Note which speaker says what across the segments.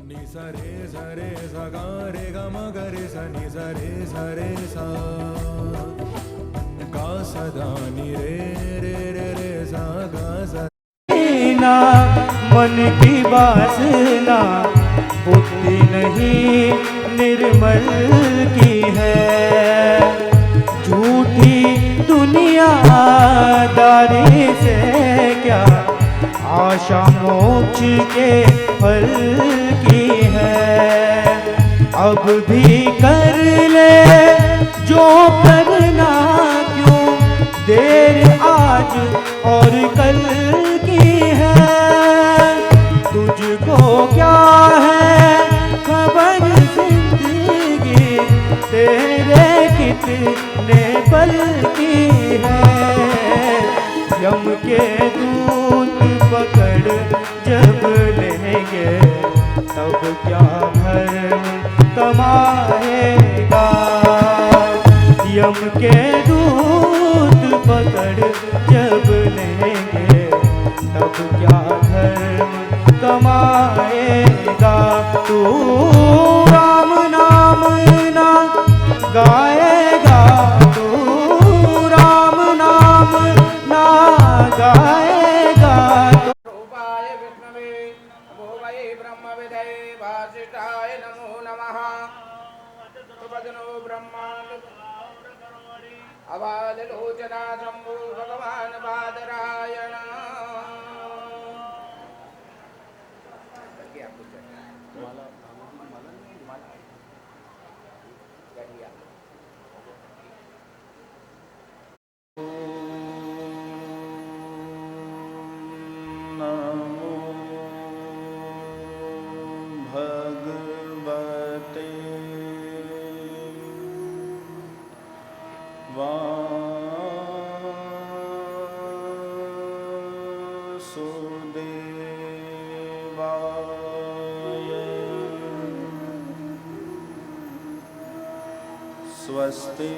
Speaker 1: नि सा रे सा गा रे गा म ग रे सा नि सा रे सा गा सदा नि रे रे रे रे सा गा सा।
Speaker 2: मन की वासना बुद्धि नहीं निर्मल की है, झूठी दुनियादारी से क्या आशा मोक्ष के फल की है। अब भी कर ले जो करना, क्यों देर आज और कल की है। तुझको क्या है खबर जिंदगी तेरे कितने पल की है। यम के दूत पकड़ जब लेंगे तब क्या धर्म कमाएगा। यम के दूत पकड़ जब लेंगे तब क्या धर्म कमाएगा। तू राम नाम ना गाएगा, तू राम नाम ना गाएगा।
Speaker 3: रूपाय विष्णवे नमो वै ब्रह्मविदे वासिष्ठाय नमो नमः। सुभद्रो ब्रह्माण्ड अवाललोचना शम्भो भगवान् बादरायण।
Speaker 2: नमो भगवते वासुदेवाय। स्वस्ति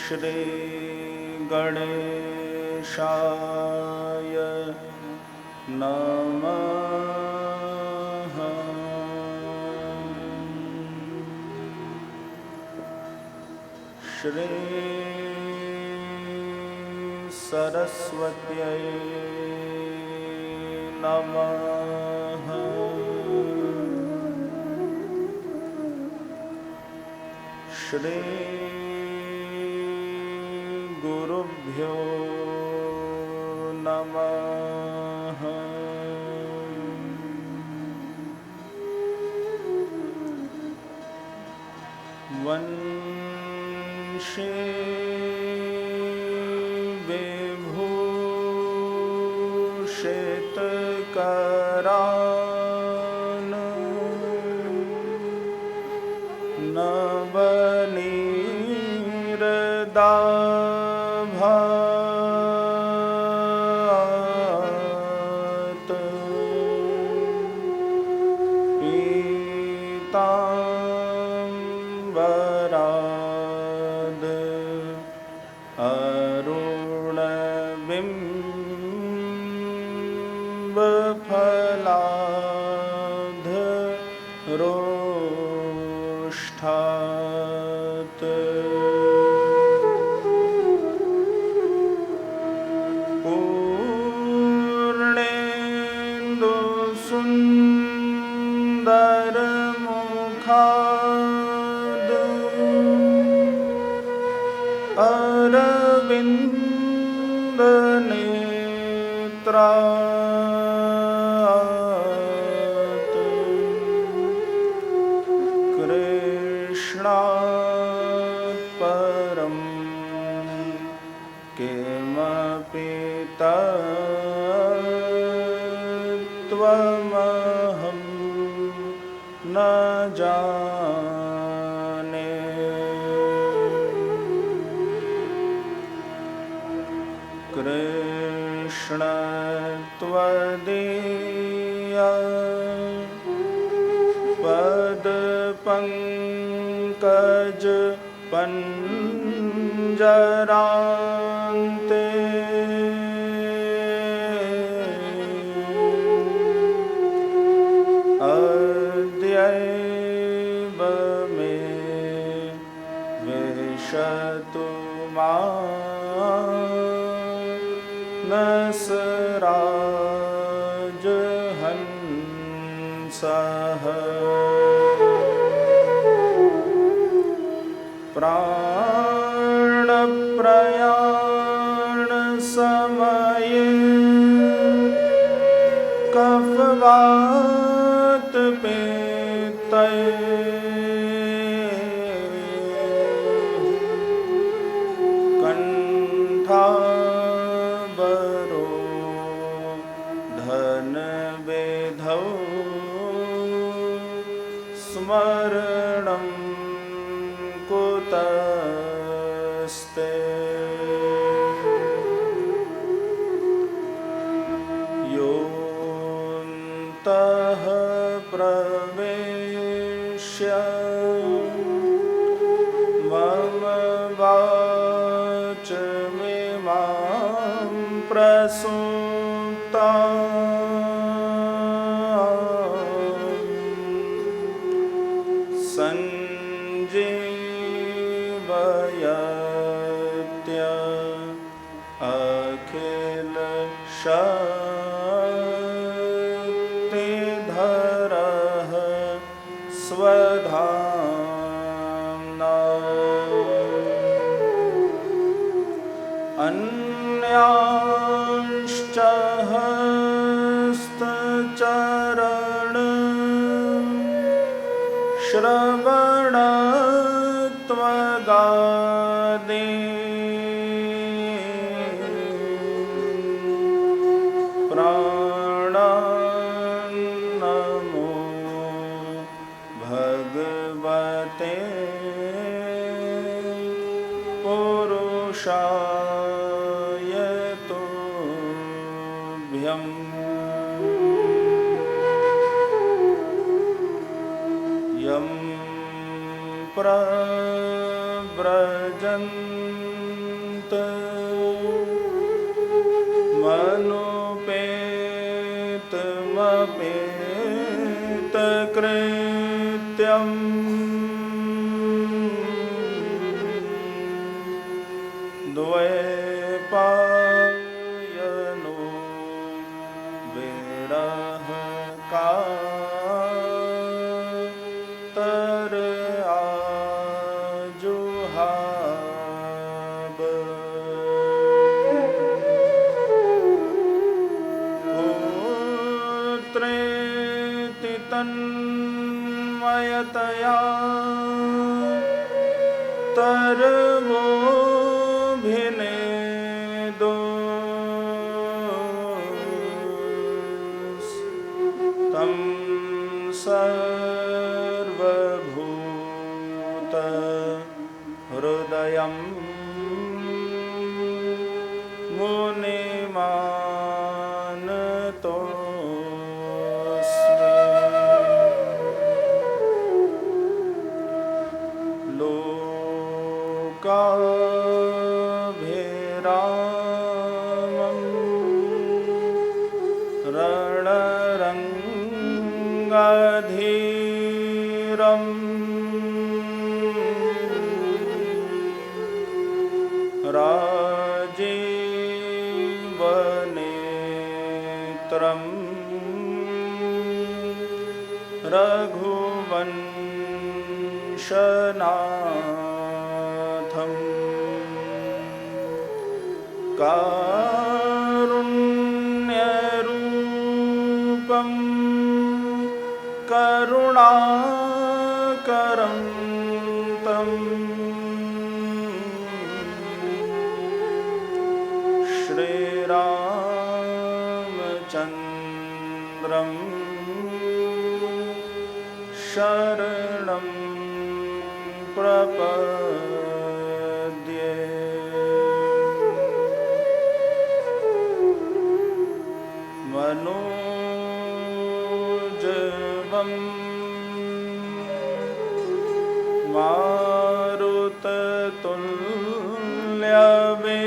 Speaker 2: श्री गणेशाय नमः। श्री सरस्वत्यै नमः। श्री गुरुभ्यो नमः। वंशे विभूषितकरान् नवनीरदाभात् पीताम्बराद् अरुणबिम्बफलाद् रोष्ठात् पूर्णेन्दुसुन्दरमुखाद् अरविन्दनेत्रात् कृष्णात् परं किमपि तत्त्वमहं न जाने। कृष्ण त्वदीय पदपङ्कज पंजरान्ते मानसराजहंसः प्राणप्रयाणसमये कफवातपित्तये कंठावरोधनवेधौ स्मरणं कुतस्ते योऽन्तः प्रवेश्य मम वाचमिमां प्रसूतां सञ्जीवयत्य अखिलशक्तिधरः स्वधाम्ना अन्यांश्च हस्तचरण श्रवणत्वगादि प्राणान्नमो भगवते पुरुषाय तुभ्यम् यं प्रव्रजन्त मनुपेतमपेतकृत्यम् द्वैपायनो विरह कातर आजुहाव पुत्रेति तन्मयतया तरवोभिनेदो तं सर्वभूत हृदयं मुनिमानतोऽस्मि लोकाभिरामं रणरङ्गधीरम् राजीवनेत्रं रघुवंशनाथं कारुण्यरूपं करुणाकरं तं श्रीरामचन्द्रं शरणं प्रपद्ये मनोजवं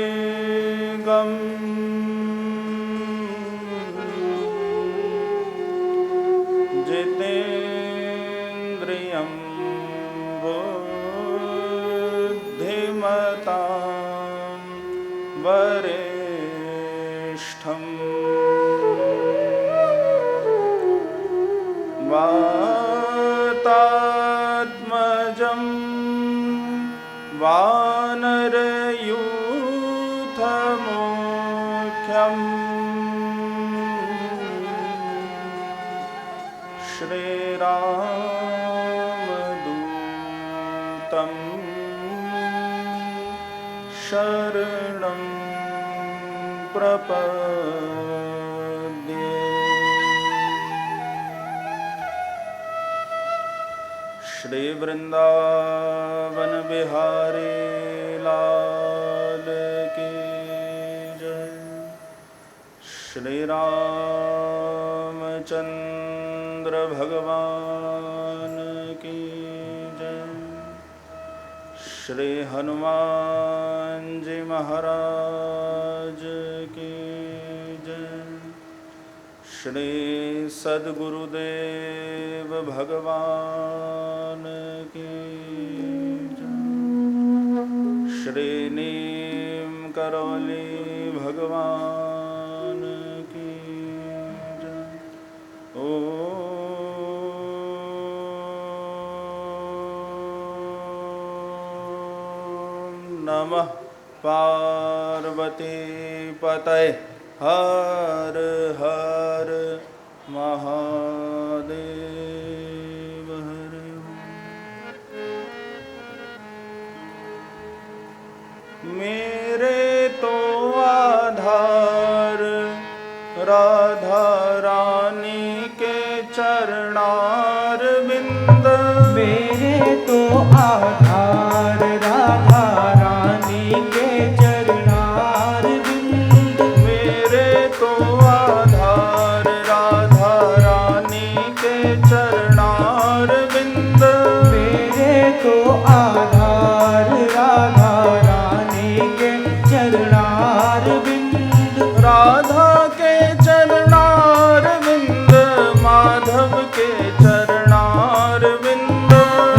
Speaker 2: मारुततुल्यवेगम् जितेन्द्रियं बुद्धिमताम् वरिष्ठं वातात्मजं वानरयूथमुख्यम् श्रीरामदूतं शरणं प्रपद्ये। श्री वृंदावन बिहारी लाल की जय। श्री रामचंद्र भगवान की जय। श्री हनुमान जी महाराज की जय। श्री सद्गुरुदेव भगवान की जय। श्री नीम करौली भगवान की जय। ओम नमः पार्वती पतये। हर हर महादेव। हरि ओम। मेरे तो आधार राधा रानी के चरणार बिंद।
Speaker 4: मेरे तो आधार राधा रानी के चरणार बिंद।
Speaker 2: मेरे तो आधार राधा रानी के चरणार बिंद।
Speaker 4: मेरे तो आधार राधा रानी के चरणार बिंद।
Speaker 2: राधा के चरणार बिंद माधव के चरणार बिंद।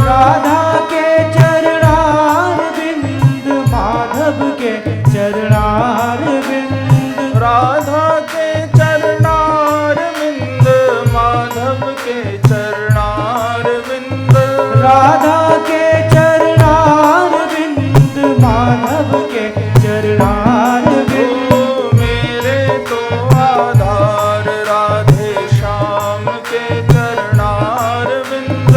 Speaker 4: राधा के चरणार बिंद माधव के चरणार बिंद।
Speaker 2: राधा के चरणार बिंद माधव के चरणार बिंद।
Speaker 4: राधा के चरणार बिंद माधव के चरणार बिंद।
Speaker 2: मेरे तो आधार राधे श्याम के चरणार बिंद।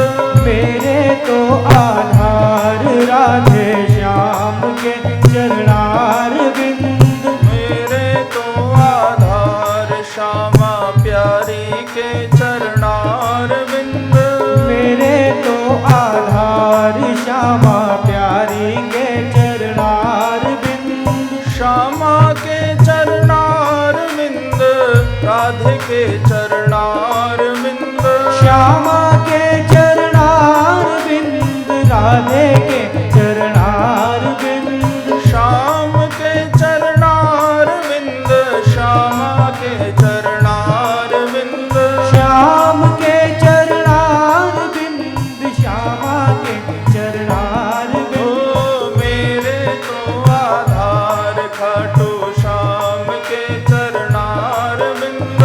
Speaker 4: मेरे तो आधार राधे श्याम के चरणार बिंद।
Speaker 2: मेरे तो आधार श्यामा प्यारी के चरणार बिंद।
Speaker 4: मेरे तो आधार श्यामा प्यारी के चरणार बिंद।
Speaker 2: श्यामा के चरणार बिंद राधे के चरणार बिंद।
Speaker 4: श्यामा के चरणार बिंद राधे के चरणार बिंद।
Speaker 2: श्याम के चरणार बिंद श्यामा के चरणार बिंद।
Speaker 4: श्याम के चरणार बिंद श्यामा के चरणार बिंद।
Speaker 2: ओ मेरे तो आधार खाटू श्याम के चरणार बिंद।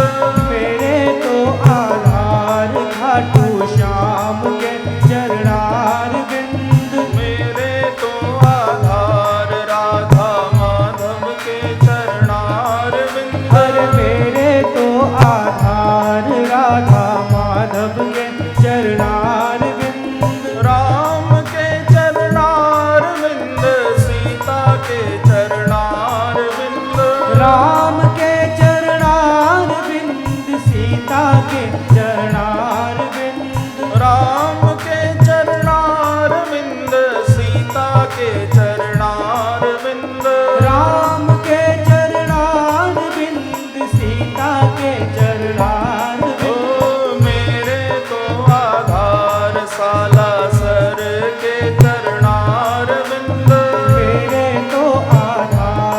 Speaker 4: मेरे तो आधार खाटू श्याम के चरणार बिंद।
Speaker 2: मेरे तो आधार राधा माधव के चरणार बिंद।
Speaker 4: अरे मेरे तो आधार राधा माधव के चरणार बिंद।
Speaker 2: राम के चरणार बिंद सीता के चरणार बिंद।
Speaker 4: राम के चरणार बिंद सीता के चरणार बिंद।
Speaker 2: राम के चरणार बिंद सीता के चरणार बिंद।
Speaker 4: राम के चरणार बिंद सीता के चरणार
Speaker 2: ओ
Speaker 4: बिंद।
Speaker 2: मेरे तो आधार सालासर के चरणार बिंद।
Speaker 4: मेरे तो आधार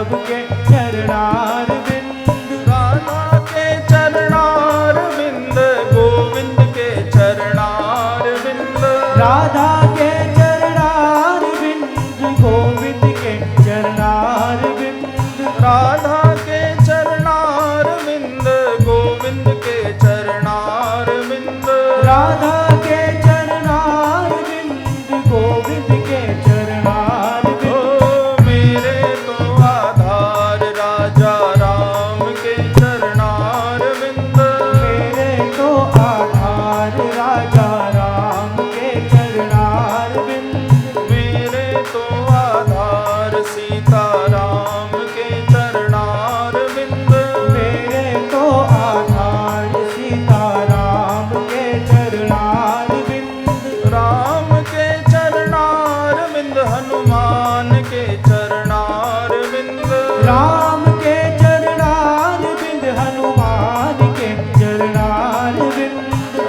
Speaker 4: माधव के चरणार बिंद,
Speaker 2: राधा के चरणार बिंद, गोविंद के चरणार बिंद,
Speaker 4: राधा के चरणार बिंद, गोविंद के चरणार बिंद,
Speaker 2: राधा के चरणार बिंद, गोविंद के चरणार बिंद,
Speaker 4: राधा के चरणार बिंद, गोविंद के चरणार बिंद।
Speaker 2: ओ मेरे तो आधार राजा राम के चरणार बिंद,
Speaker 4: मेरे तो आधार राजा राम के चरणार बिंद,
Speaker 2: मेरे तो आधार सीता राम के चरणार बिंद,
Speaker 4: मेरे तो आधार सीता राम के चरणार बिंद,
Speaker 2: राम के चरणार बिंद, हनुमान के चरणार बिंद,
Speaker 4: राम के चरणार बिंद, हनुमान के चरणार बिंद,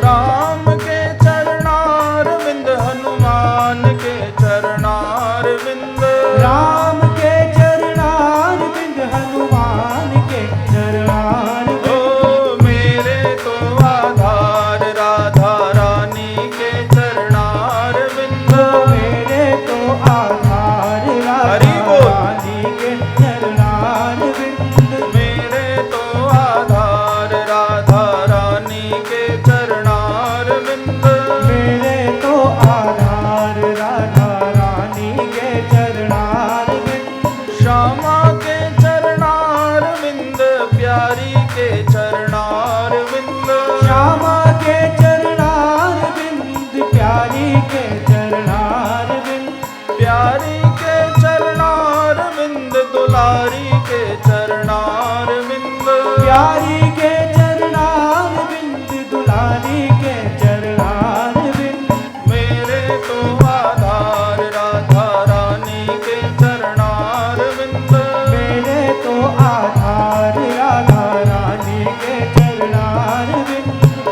Speaker 2: राम के चरणार बिंद, हनुमान के चरणार बिंद,
Speaker 4: राम के चरणार बिंद, हनुमान के चरणार बिंद।
Speaker 2: ओ मेरे तो आधार राधा रानी के चरणार बिंद,
Speaker 4: मेरे तो आधार
Speaker 2: हरि
Speaker 4: राधा
Speaker 2: बोल।
Speaker 4: रानी के चरणार बिंद,
Speaker 2: मेरे तो आधार राधा रानी के चरणार बिंद,
Speaker 4: मेरे तो आधार राधा रानी के चरणार बिंद,
Speaker 2: श्यामा के चरणार बिंद, प्यारी के चरणार बिंद,
Speaker 4: श्यामा के चरणार बिंद, प्यारी के चरणार बिंद,
Speaker 2: प्यारी के चरणार बिंद, दुलारी के चरणार बिंद,
Speaker 4: प्यारी के चरणार बिंद, दुलारी के चरणार बिंद,
Speaker 2: मेरे तो आधार राधा रानी के चरणार बिंद,
Speaker 4: मेरे तो आधार राधा रानी के चरणार बिंद,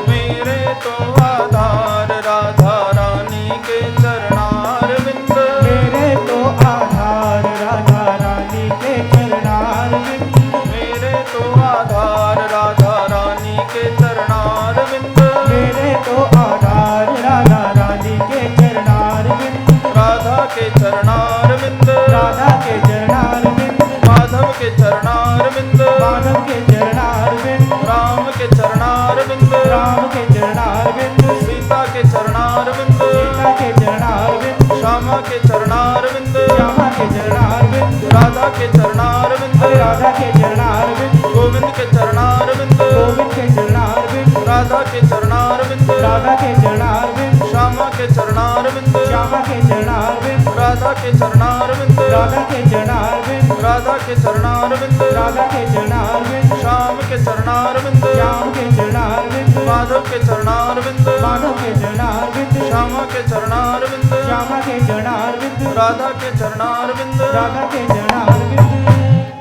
Speaker 2: मेरे तो आधार राधा रानी के चरणार बिंद,
Speaker 4: मेरे तो आधार राधा रानी के चरणार बिंद,
Speaker 2: मेरे तो आधार राधा रानी के चरणार बिंद,
Speaker 4: मेरे तो आधार राधा रानी के चरणार बिंद,
Speaker 2: राधा के चरणार बिंद,
Speaker 4: राधा के चरणार बिंद,
Speaker 2: माधव के चरणार बिंद,
Speaker 4: माधव के चरणार बिंद,
Speaker 2: राम के चरणार बिंद,
Speaker 4: राम के चरणार बिंद,
Speaker 2: सीता के चरणार बिंद,
Speaker 4: सीता के चरणार बिंद,
Speaker 2: श्यामा के चरणार बिंद,
Speaker 4: श्यामा के चरणार बिंद,
Speaker 2: राधा के चरणार बिंद,
Speaker 4: राधा के चरणार बिंद,
Speaker 2: गोविंद के चरणार बिंद,
Speaker 4: गोविंद के चरणार बिंद,
Speaker 2: राधा के चरणार बिंद,
Speaker 4: राधा के चरणार बिंद,
Speaker 2: श्यामा के चरणार बिंद,
Speaker 4: श्यामा के चरणार बिंद,
Speaker 2: राधा के चरणार बिंद,
Speaker 4: राधा के चरणार बिंद,
Speaker 2: राधा के चरणार बिंद,
Speaker 4: राधा के चरणार बिंद,
Speaker 2: श्याम के चरणार बिंद,
Speaker 4: श्याम के चरणार बिंद,
Speaker 2: माधव के चरणार बिंद,
Speaker 4: माधव के चरणार बिंद,
Speaker 2: श्यामा के चरणार बिंद,
Speaker 4: श्यामा के चरणार बिंद,
Speaker 2: राधा के चरणार बिंद,
Speaker 4: राधा के चरणार बिंद।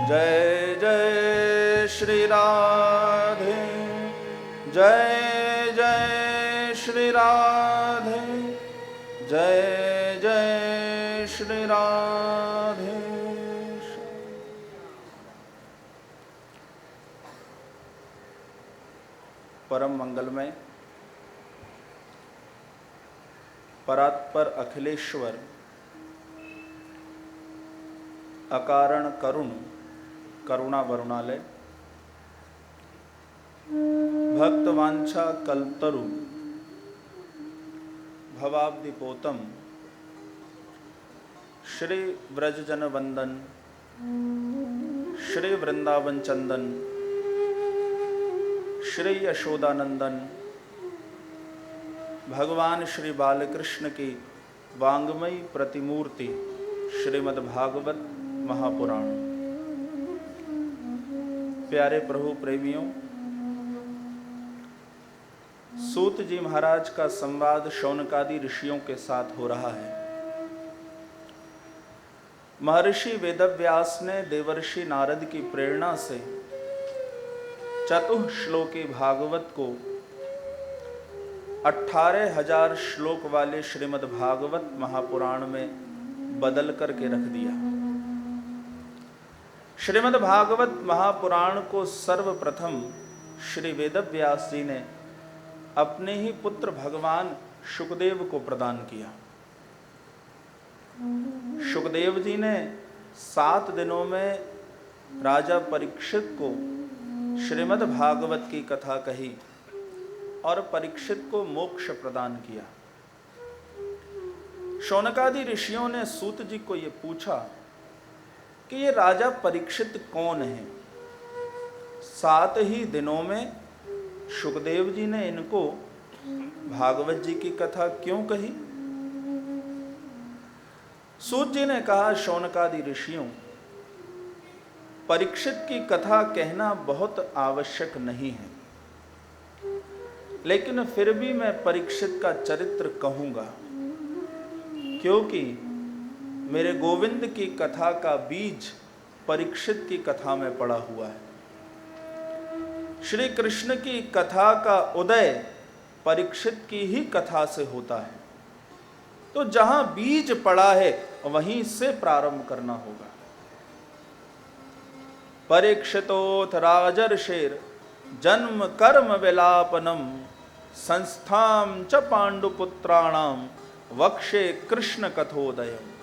Speaker 2: जय जय श्री राधे, जय जय श्री राधे, जय जय श्री राधे। परम मंगलमय परात्पर अखिलेश्वर अकारण करुण करुणा वरुणालय भक्त वांछा कल्पतरु भवाब्दिपोतम श्री व्रजजन वंदन श्री वृंदावन चंदन श्री यशोदानंदन भगवान श्री बालकृष्ण की वांग्मयी प्रतिमूर्ति श्रीमद्भागवत महापुराण। प्यारे प्रभु प्रेमियों, सूत जी महाराज का संवाद शौनकादि ऋषियों के साथ हो रहा है। महर्षि वेदव्यास ने देवर्षि नारद की प्रेरणा से चतुश्लोकी भागवत को 18,000 श्लोक वाले श्रीमद् भागवत महापुराण में बदल करके रख दिया। श्रीमद् भागवत महापुराण को सर्वप्रथम श्री वेदव्यास जी ने अपने ही पुत्र भगवान शुकदेव को प्रदान किया। शुकदेव जी ने 7 दिनों में राजा परीक्षित को श्रीमद् भागवत की कथा कही और परीक्षित को मोक्ष प्रदान किया। शौनकादि ऋषियों ने सूत जी को यह पूछा कि ये राजा परीक्षित कौन है। 7 ही दिनों में शुकदेव जी ने इनको भागवत जी की कथा क्यों कही? सूत जी ने कहा, शौनकादि ऋषियों, परीक्षित की कथा कहना बहुत आवश्यक नहीं है, लेकिन फिर भी मैं परीक्षित का चरित्र कहूंगा, क्योंकि मेरे गोविंद की कथा का बीज परीक्षित की कथा में पड़ा हुआ है। श्री कृष्ण की कथा का उदय परीक्षित की ही कथा से होता है, तो जहां बीज पड़ा है वहीं से प्रारंभ करना होगा। परीक्षितोथ राजर्षेर जन्म कर्म विलापनम संस्थाम च पांडुपुत्राणाम वक्षे कृष्ण कथोदयम।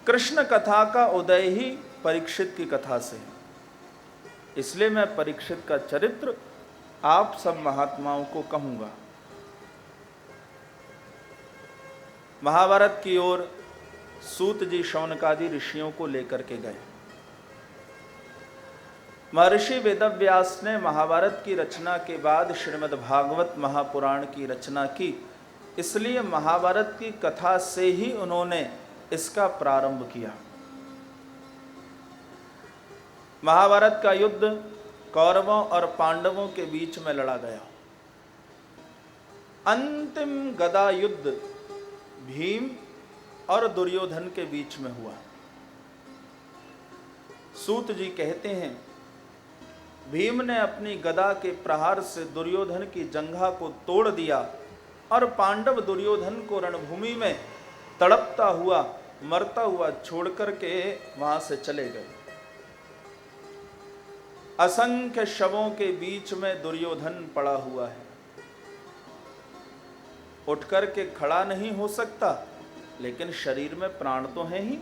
Speaker 2: कृष्ण कथा का उदय ही परीक्षित की कथा से है, इसलिए मैं परीक्षित का चरित्र आप सब महात्माओं को कहूंगा। महाभारत की ओर सूत जी शौनकादि ऋषियों को लेकर के गए। महर्षि वेदव्यास ने महाभारत की रचना के बाद श्रीमद् भागवत महापुराण की रचना की, इसलिए महाभारत की कथा से ही उन्होंने इसका प्रारंभ किया। महाभारत का युद्ध कौरवों और पांडवों के बीच में लड़ा गया। अंतिम गदा युद्ध भीम और दुर्योधन के बीच में हुआ। सूत जी कहते हैं, भीम ने अपनी गदा के प्रहार से दुर्योधन की जंघा को तोड़ दिया और पांडव दुर्योधन को रणभूमि में तड़पता हुआ मरता हुआ छोड़कर के वहां से चले गए। असंख्य शवों के बीच में दुर्योधन पड़ा हुआ है, उठकर के खड़ा नहीं हो सकता, लेकिन शरीर में प्राण तो है ही।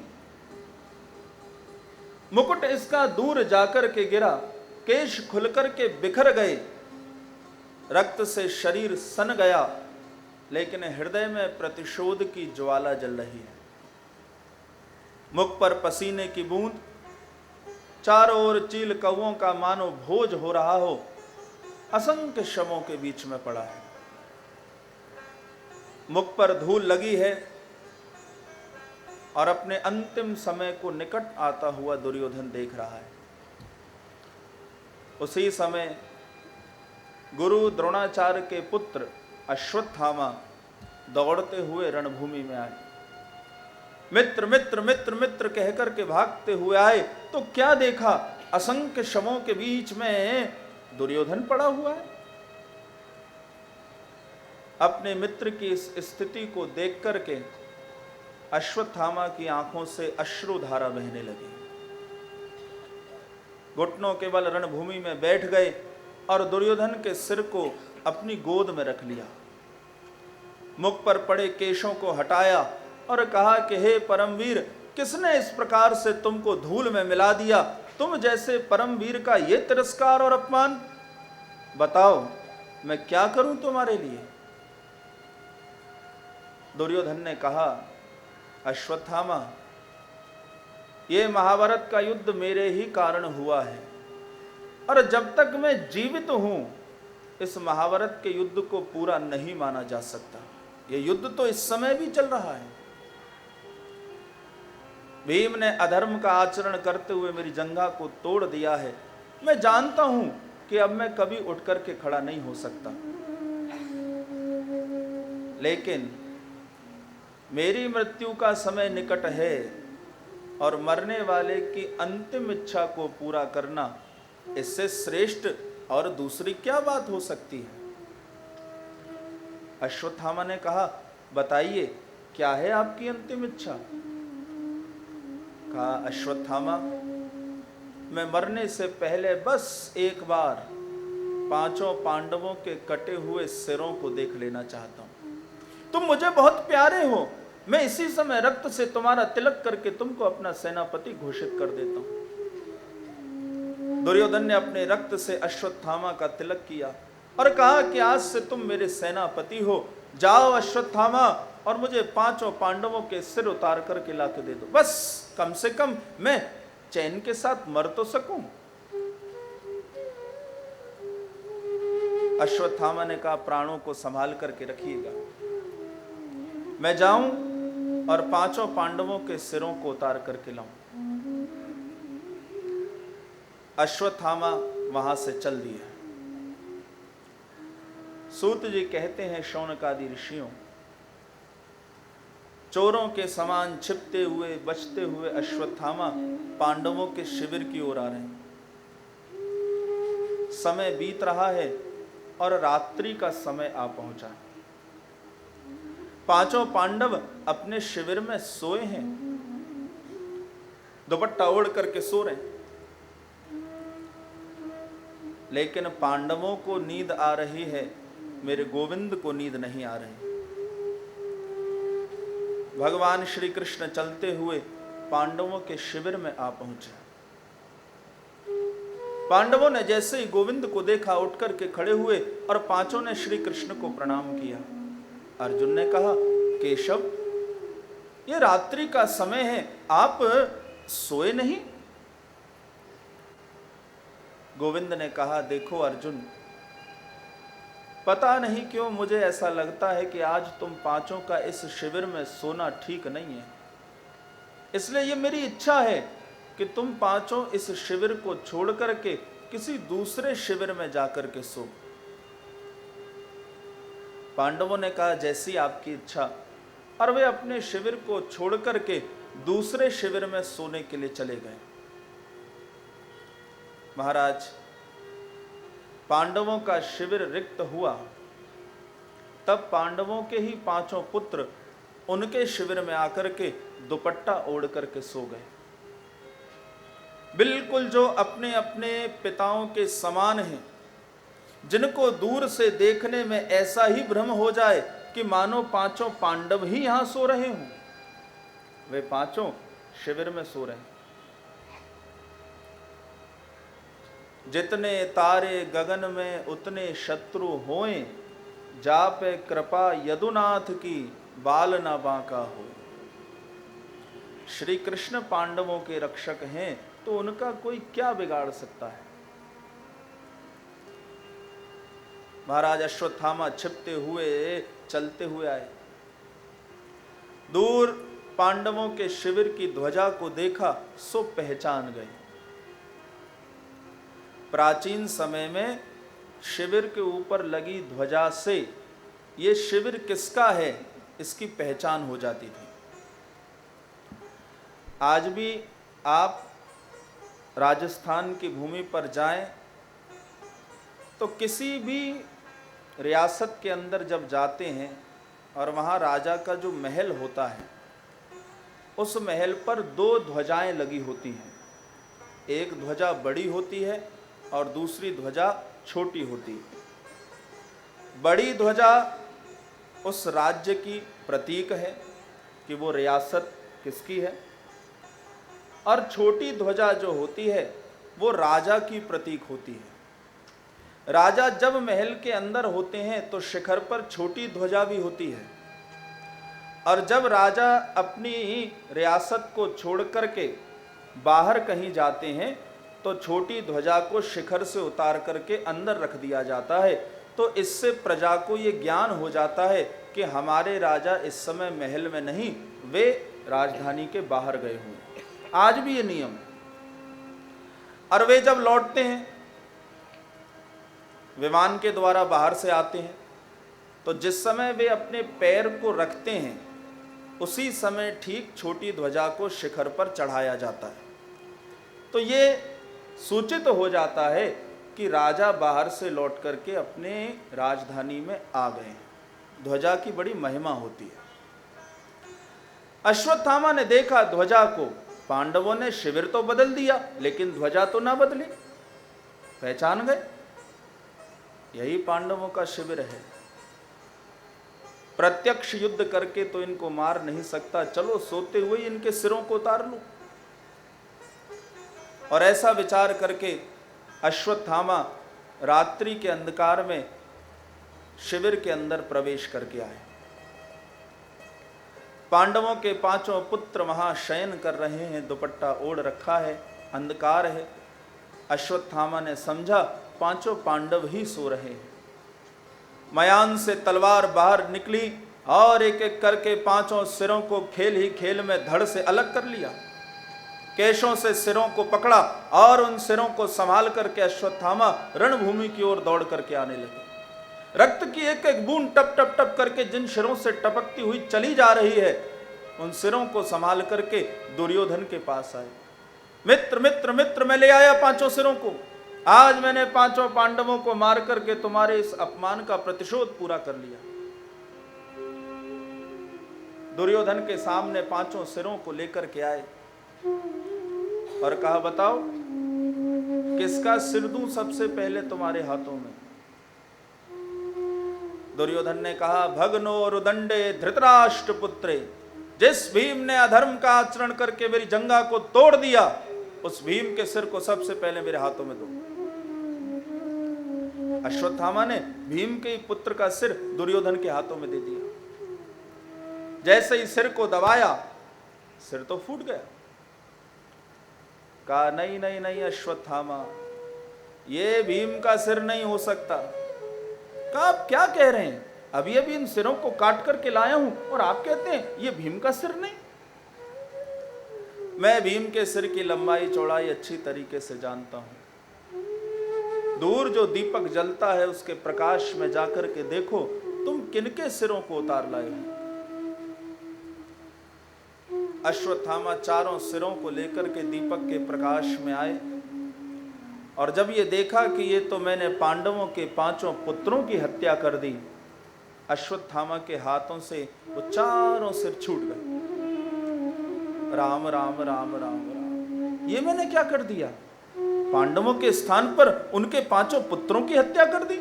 Speaker 2: मुकुट इसका दूर जाकर के गिरा, केश खुलकर के बिखर गए, रक्त से शरीर सन गया, लेकिन हृदय में प्रतिशोध की ज्वाला जल रही है। मुख पर पसीने की बूंद, चारों ओर चील कौओं का मानो भोज हो रहा हो, असंख्य शवों के बीच में पड़ा है। मुख पर धूल लगी है और अपने अंतिम समय को निकट आता हुआ दुर्योधन देख रहा है। उसी समय गुरु द्रोणाचार्य के पुत्र अश्वत्थामा दौड़ते हुए रणभूमि में आए। मित्र मित्र मित्र मित्र कहकर के भागते हुए आए तो क्या देखा, असंख्य शवों के बीच में दुर्योधन पड़ा हुआ है। अपने मित्र की इस स्थिति को देख करके अश्वत्थामा की आंखों से अश्रुधारा बहने लगी। घुटनों के बल रणभूमि में बैठ गए और दुर्योधन के सिर को अपनी गोद में रख लिया। मुख पर पड़े केशों को हटाया और कहा कि हे परमवीर, किसने इस प्रकार से तुमको धूल में मिला दिया? तुम जैसे परमवीर का ये तिरस्कार और अपमान, बताओ मैं क्या करूं तुम्हारे लिए? दुर्योधन ने कहा, अश्वत्थामा, ये महाभारत का युद्ध मेरे ही कारण हुआ है और जब तक मैं जीवित हूं इस महाभारत के युद्ध को पूरा नहीं माना जा सकता। ये युद्ध तो इस समय भी चल रहा है। भीम ने अधर्म का आचरण करते हुए मेरी जंघा को तोड़ दिया है। मैं जानता हूं कि अब मैं कभी उठ करके खड़ा नहीं हो सकता, लेकिन मेरी मृत्यु का समय निकट है और मरने वाले की अंतिम इच्छा को पूरा करना, इससे श्रेष्ठ और दूसरी क्या बात हो सकती है? अश्वत्थामा ने कहा, बताइए क्या है आपकी अंतिम इच्छा? कहा, अश्वत्थामा, मैं मरने से पहले बस एक बार पांचों पांडवों के कटे हुए सिरों को देख लेना चाहता हूं। तुम मुझे बहुत प्यारे हो, मैं इसी समय रक्त से तुम्हारा तिलक करके तुमको अपना सेनापति घोषित कर देता हूं। दुर्योधन ने अपने रक्त से अश्वत्थामा का तिलक किया और कहा कि आज से तुम मेरे सेनापति हो। जाओ अश्वत्थामा और मुझे पांचों पांडवों के सिर उतार करके लाके दे दो, बस कम से कम मैं चैन के साथ मर तो सकूं। अश्वत्थामा ने कहा, प्राणों को संभाल करके रखिएगा, मैं जाऊं और पांचों पांडवों के सिरों को उतार करके लाऊं। अश्वत्थामा वहां से चल दिए। सूत जी कहते हैं, शौनकादि ऋषियों, चोरों के समान छिपते हुए बचते हुए अश्वत्थामा पांडवों के शिविर की ओर आ रहे हैं। समय बीत रहा है और रात्रि का समय आ पहुंचा। पांचों पांडव अपने शिविर में सोए हैं, दुपट्टा ओढ़ करके सो रहे हैं, लेकिन पांडवों को नींद आ रही है, मेरे गोविंद को नींद नहीं आ रही। भगवान श्री कृष्ण चलते हुए पांडवों के शिविर में आ पहुंचे। पांडवों ने जैसे ही गोविंद को देखा, उठ करके खड़े हुए और पांचों ने श्री कृष्ण को प्रणाम किया। अर्जुन ने कहा, केशव, ये रात्रि का समय है, आप सोए नहीं? गोविंद ने कहा, देखो अर्जुन, पता नहीं क्यों मुझे ऐसा लगता है कि आज तुम पांचों का इस शिविर में सोना ठीक नहीं है, इसलिए ये मेरी इच्छा है कि तुम पांचों इस शिविर को छोड़ करके किसी दूसरे शिविर में जाकर के सो। पांडवों ने कहा, जैसी आपकी इच्छा, और वे अपने शिविर को छोड़ करके दूसरे शिविर में सोने के लिए चले गए। महाराज, पांडवों का शिविर रिक्त हुआ, तब पांडवों के ही पांचों पुत्र उनके शिविर में आकर के दुपट्टा ओढ़ करके सो गए, बिल्कुल जो अपने अपने पिताओं के समान हैं, जिनको दूर से देखने में ऐसा ही भ्रम हो जाए कि मानो पांचों पांडव ही यहां सो रहे हों, वे पांचों शिविर में सो रहे हैं। जितने तारे गगन में उतने शत्रु होएं, जापे कृपा यदुनाथ की बाल ना बांका हो। श्री कृष्ण पांडवों के रक्षक हैं तो उनका कोई क्या बिगाड़ सकता है। महाराज अश्वत्थामा छिपते हुए चलते हुए आए, दूर पांडवों के शिविर की ध्वजा को देखा सो पहचान गए। प्राचीन समय में शिविर के ऊपर लगी ध्वजा से ये शिविर किसका है इसकी पहचान हो जाती थी। आज भी आप राजस्थान की भूमि पर जाएं तो किसी भी रियासत के अंदर जब जाते हैं और वहाँ राजा का जो महल होता है, उस महल पर दो ध्वजाएं लगी होती हैं। एक ध्वजा बड़ी होती है और दूसरी ध्वजा छोटी होती है। बड़ी ध्वजा उस राज्य की प्रतीक है कि वो रियासत किसकी है, और छोटी ध्वजा जो होती है वो राजा की प्रतीक होती है। राजा जब महल के अंदर होते हैं तो शिखर पर छोटी ध्वजा भी होती है, और जब राजा अपनी रियासत को छोड़ करके बाहर कहीं जाते हैं तो छोटी ध्वजा को शिखर से उतार करके अंदर रख दिया जाता है। तो इससे प्रजा को ये ज्ञान हो जाता है कि हमारे राजा इस समय महल में नहीं, वे राजधानी के बाहर गए हों। आज भी ये नियम है। और वे जब लौटते हैं, विमान के द्वारा बाहर से आते हैं, तो जिस समय वे अपने पैर को रखते हैं उसी समय ठीक छोटी ध्वजा को शिखर पर चढ़ाया जाता है। तो ये सूचित हो जाता है कि राजा बाहर से लौट करके अपने राजधानी में आ गए हैं। ध्वजा की बड़ी महिमा होती है। अश्वत्थामा ने देखा ध्वजा को पांडवों ने शिविर तो बदल दिया लेकिन ध्वजा तो ना बदली। पहचान गए, यही पांडवों का शिविर है। प्रत्यक्ष युद्ध करके तो इनको मार नहीं सकता, चलो सोते हुए इनके सिरों को उतार लूं। और ऐसा विचार करके अश्वत्थामा रात्रि के अंधकार में शिविर के अंदर प्रवेश करके आए। पांडवों के पांचों पुत्र वहां शयन कर रहे हैं, दुपट्टा ओढ़ रखा है, अंधकार है। अश्वत्थामा ने समझा पांचों पांडव ही सो रहे हैं। मयान से तलवार बाहर निकली और एक एक करके पांचों सिरों को खेल ही खेल में धड़ से अलग कर लिया। केशों से सिरों को पकड़ा और उन सिरों को संभाल करके अश्वत्थामा रणभूमि की ओर दौड़ करके आने लगे। रक्त की एक एक बूंद टप टप टप करके जिन सिरों से टपकती हुई चली जा रही है, उन सिरों को संभाल करके दुर्योधन के पास आए। मित्र मित्र मित्र, मैं ले आया पांचों सिरों को। आज मैंने पांचों पांडवों को मार करके तुम्हारे इस अपमान का प्रतिशोध पूरा कर लिया। दुर्योधन के सामने पांचों सिरों को लेकर के आए और कहा, बताओ किसका सिर दूं सबसे पहले तुम्हारे हाथों में। दुर्योधन ने कहा, भगनो रुदंडे धृतराष्ट्र पुत्रे, जिस भीम ने अधर्म का आचरण करके मेरी जंगा को तोड़ दिया, उस भीम के सिर को सबसे पहले मेरे हाथों में दो। अश्वत्थामा ने भीम के पुत्र का सिर दुर्योधन के हाथों में दे दिया। जैसे ही सिर को दबाया, सिर तो फूट गया। कहा, नहीं नहीं नहीं अश्वत्थामा, ये भीम का सिर नहीं हो सकता। कहा, आप क्या कह रहे हैं? अभी अभी इन सिरों को काट करके लाया हूं और आप कहते हैं ये भीम का सिर नहीं। मैं भीम के सिर की लंबाई चौड़ाई अच्छी तरीके से जानता हूं। दूर जो दीपक जलता है उसके प्रकाश में जाकर के देखो तुम किनके सिरों को उतार लाए हो। अश्वत्थामा चारों सिरों को लेकर के दीपक के प्रकाश में आए और जब ये देखा कि ये तो मैंने पांडवों के पांचों पुत्रों की हत्या कर दी, अश्वत्थामा के हाथों से वो चारों सिर छूट गए। राम राम राम राम राम, ये मैंने क्या कर दिया? पांडवों के स्थान पर उनके पांचों पुत्रों की हत्या कर दी।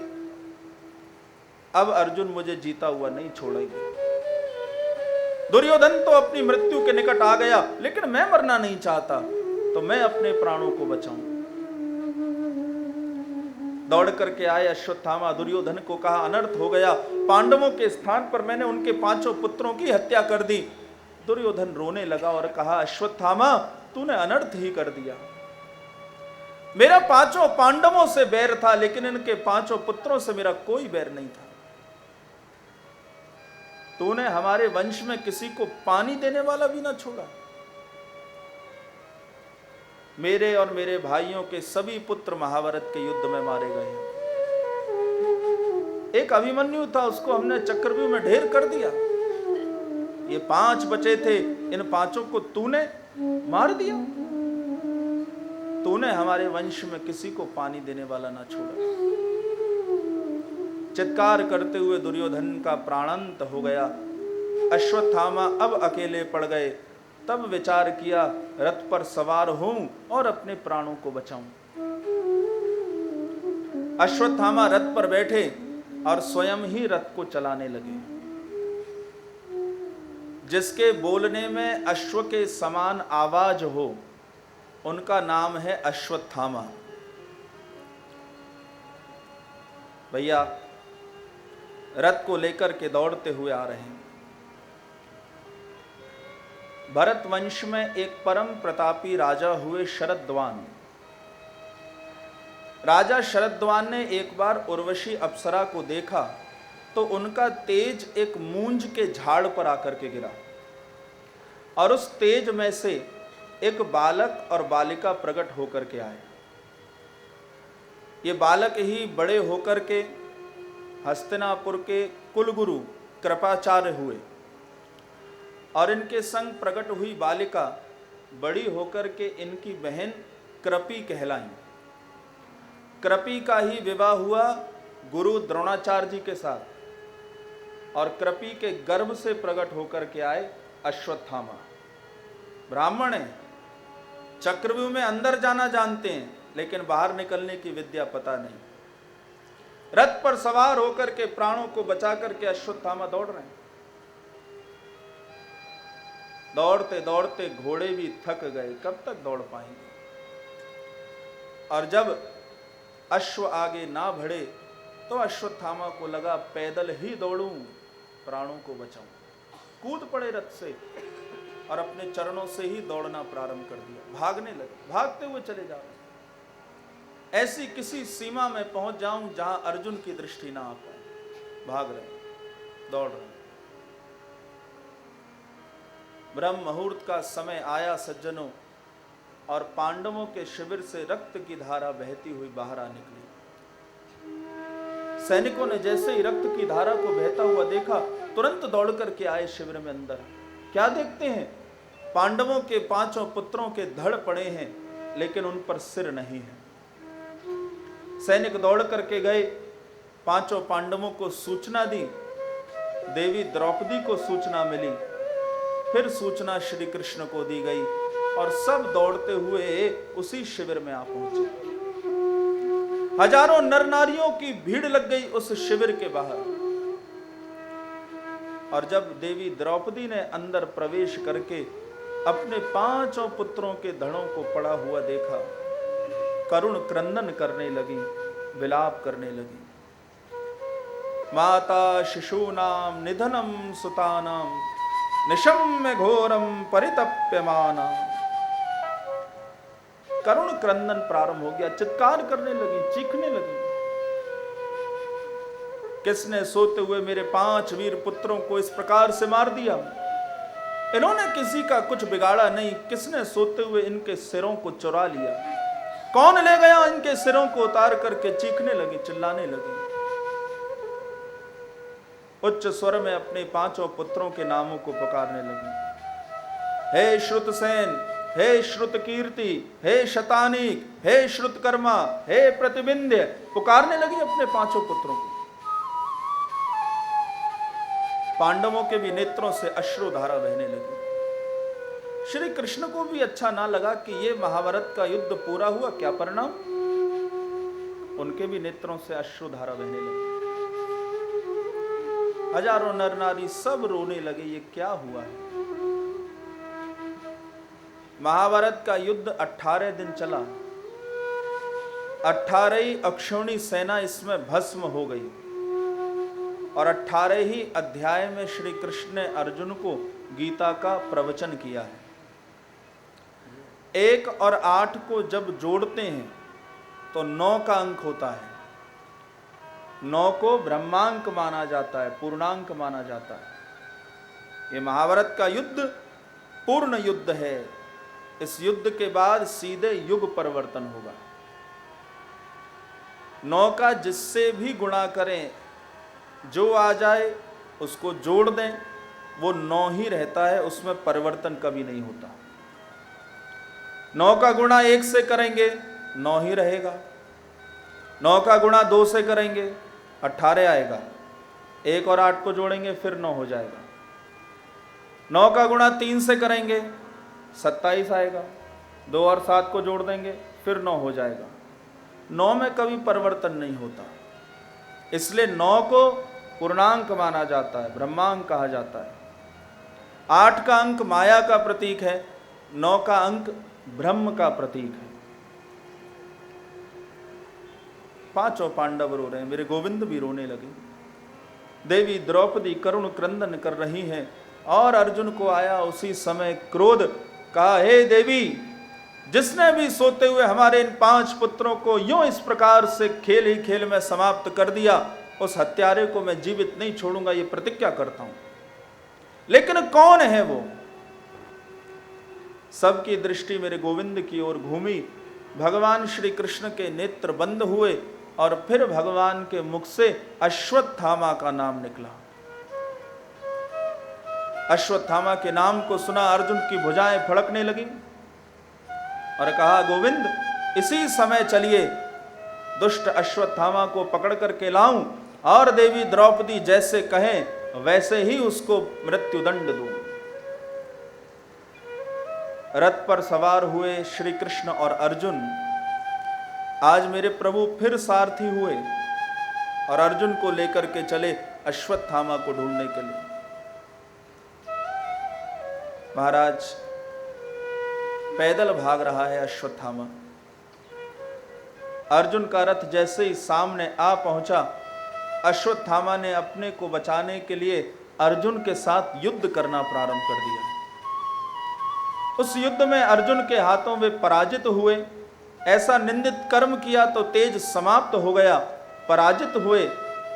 Speaker 2: अब अर्जुन मुझे जीता हुआ नहीं छोड़ेगा। दुर्योधन तो अपनी मृत्यु के निकट आ गया, लेकिन मैं मरना नहीं चाहता, तो मैं अपने प्राणों को बचाऊं। दौड़ करके आए अश्वत्थामा, दुर्योधन को कहा, अनर्थ हो गया, पांडवों के स्थान पर मैंने उनके पांचों पुत्रों की हत्या कर दी। दुर्योधन रोने लगा और कहा, अश्वत्थामा तूने अनर्थ ही कर दिया। मेरा पांचों पांडवों से बैर था, लेकिन इनके पांचों पुत्रों से मेरा कोई बैर नहीं था। तूने हमारे वंश में किसी को पानी देने वाला भी ना छोड़ा। मेरे और मेरे भाइयों के सभी पुत्र महाभारत के युद्ध में मारे गए हैं। एक अभिमन्यु था, उसको हमने चक्रव्यूह में ढेर कर दिया। ये 5 बचे थे, इन 5 को तूने मार दिया। तूने हमारे वंश में किसी को पानी देने वाला ना छोड़ा। चित्कार करते हुए दुर्योधन का प्राणांत हो गया। अश्वत्थामा अब अकेले पड़ गए। तब विचार किया, रथ पर सवार हूं और अपने प्राणों को बचाऊं। अश्वत्थामा रथ पर बैठे और स्वयं ही रथ को चलाने लगे। जिसके बोलने में अश्व के समान आवाज हो, उनका नाम है अश्वत्थामा। भैया रथ को लेकर के दौड़ते हुए आ रहे हैं। भरत वंश में एक परम प्रतापी राजा हुए शरद्वान। राजा शरद्वान ने एक बार उर्वशी अप्सरा को देखा तो उनका तेज एक मूंज के झाड़ पर आकर के गिरा और उस तेज में से एक बालक और बालिका प्रकट होकर के आए। ये बालक ही बड़े होकर के हस्तिनापुर के कुलगुरु कृपाचार्य हुए और इनके संग प्रकट हुई बालिका बड़ी होकर के इनकी बहन कृपी कहलाई। कृपी का ही विवाह हुआ गुरु द्रोणाचार्य जी के साथ और कृपी के गर्भ से प्रकट होकर के आए अश्वत्थामा। ब्राह्मण है चक्रव्यूह में अंदर जाना जानते हैं, लेकिन बाहर निकलने की विद्या पता नहीं। रथ पर सवार होकर के प्राणों को बचा करके अश्वत्थामा दौड़ रहे हैं। दौड़ते दौड़ते घोड़े भी थक गए, कब तक दौड़ पाएंगे। और जब अश्व आगे ना बढ़े तो अश्वत्थामा को लगा पैदल ही दौड़ूं, प्राणों को बचाऊं। कूद पड़े रथ से और अपने चरणों से ही दौड़ना प्रारंभ कर दिया। भागने लगे, भागते हुए चले जा रहे। ऐसी किसी सीमा में पहुंच जाऊं जहां अर्जुन की दृष्टि ना आ पाए। भाग रहे, दौड़ रहे। ब्रह्म मुहूर्त का समय आया सज्जनों, और पांडवों के शिविर से रक्त की धारा बहती हुई बाहर आ निकली। सैनिकों ने जैसे ही रक्त की धारा को बहता हुआ देखा, तुरंत दौड़ करके आए शिविर में अंदर। क्या देखते हैं? पांडवों के 5 पुत्रों के धड़ पड़े हैं, लेकिन उन पर सिर नहीं है। सैनिक दौड़ करके गए, 5 पांडवों को सूचना दी, देवी द्रौपदी को सूचना मिली, फिर सूचना श्री कृष्ण को दी गई, और सब दौड़ते हुए उसी शिविर में आ पहुंचे। हजारों नर नारियों की भीड़ लग गई उस शिविर के बाहर। और जब देवी द्रौपदी ने अंदर प्रवेश करके अपने 5 पुत्रों के धड़ों को पड़ा हुआ देखा, करुण क्रंदन करने लगी, विलाप करने लगी। माता शिशूनाम निधनम सुतानाम निशम्य घोरम परितप्यमाना। करुण क्रंदन प्रारंभ हो गया, चित्कार करने लगी, चीखने लगी। किसने सोते हुए मेरे 5 वीर पुत्रों को इस प्रकार से मार दिया? इन्होंने किसी का कुछ बिगाड़ा नहीं, किसने सोते हुए इनके सिरों को चुरा लिया? कौन ले गया इनके सिरों को? उतार करके चीखने लगी, चिल्लाने लगी। उच्च स्वर में अपने 5 पुत्रों के नामों को पुकारने लगी। हे श्रुतसेन, हे श्रुत कीर्ति, हे शतानीक, हे श्रुतकर्मा, हे प्रतिबिंध्य, पुकारने लगी अपने 5 पुत्रों को। पांडवों के भी नेत्रों से अश्रुधारा बहने लगी। श्री कृष्ण को भी अच्छा ना लगा कि ये महाभारत का युद्ध पूरा हुआ, क्या परिणाम? उनके भी नेत्रों से अश्रुधारा बहने लगी। हजारों नर नारी सब रोने लगे, ये क्या हुआ है? महाभारत का युद्ध 18 दिन चला। 18 अक्षौणी सेना इसमें भस्म हो गई, और 18 ही अध्याय में श्री कृष्ण ने अर्जुन को गीता का प्रवचन किया है। 1 और 8 को जब जोड़ते हैं तो 9 का अंक होता है। 9 को ब्रह्मांक माना जाता है, पूर्णांक माना जाता है। ये महाभारत का युद्ध पूर्ण युद्ध है। इस युद्ध के बाद सीधे युग परिवर्तन होगा। 9 का जिससे भी गुणा करें, जो आ जाए उसको जोड़ दें, वो 9 ही रहता है, उसमें परिवर्तन कभी नहीं होता। 9 का गुणा 1 से करेंगे 9 ही रहेगा। 9 का गुणा 2 से करेंगे 18 आएगा। 1 और 8 को जोड़ेंगे फिर 9 हो जाएगा। 9 का गुणा 3 से करेंगे 27 आएगा। 2 और 7 को जोड़ देंगे फिर 9 हो जाएगा। 9 में कभी परिवर्तन नहीं होता, इसलिए 9 को पूर्णांक माना जाता है, ब्रह्मांक कहा जाता है। 8 का अंक माया का प्रतीक है, 9 का अंक ब्रह्म का प्रतीक है। 5 पांडव रो रहे हैं, मेरे गोविंद भी रोने लगे। देवी द्रौपदी करुण क्रंदन कर रही हैं, और अर्जुन को आया उसी समय क्रोध। कहा, हे देवी, जिसने भी सोते हुए हमारे इन 5 पुत्रों को यूं इस प्रकार से खेल ही खेल में समाप्त कर दिया, उस हत्यारे को मैं जीवित नहीं छोड़ूंगा, ये प्रतिज्ञा करता हूं। लेकिन कौन है वो? सबकी दृष्टि मेरे गोविंद की ओर घूमी। भगवान श्री कृष्ण के नेत्र बंद हुए, और फिर भगवान के मुख से अश्वत्थामा का नाम निकला। अश्वत्थामा के नाम को सुना अर्जुन की भुजाएं फड़कने लगी, और कहा, गोविंद, इसी समय चलिए, दुष्ट अश्वत्थामा को पकड़ करके लाऊं, और देवी द्रौपदी जैसे कहें वैसे ही उसको मृत्युदंड दूं। रथ पर सवार हुए श्री कृष्ण और अर्जुन आज मेरे प्रभु फिर सारथी हुए और अर्जुन को लेकर के चले अश्वत्थामा को ढूंढने के लिए। महाराज पैदल भाग रहा है अश्वत्थामा। अर्जुन का रथ जैसे ही सामने आ पहुंचा, अश्वत्थामा ने अपने को बचाने के लिए अर्जुन के साथ युद्ध करना प्रारंभ कर दिया। उस युद्ध में अर्जुन के हाथों वे पराजित हुए। ऐसा निंदित कर्म किया तो तेज समाप्त हो गया, पराजित हुए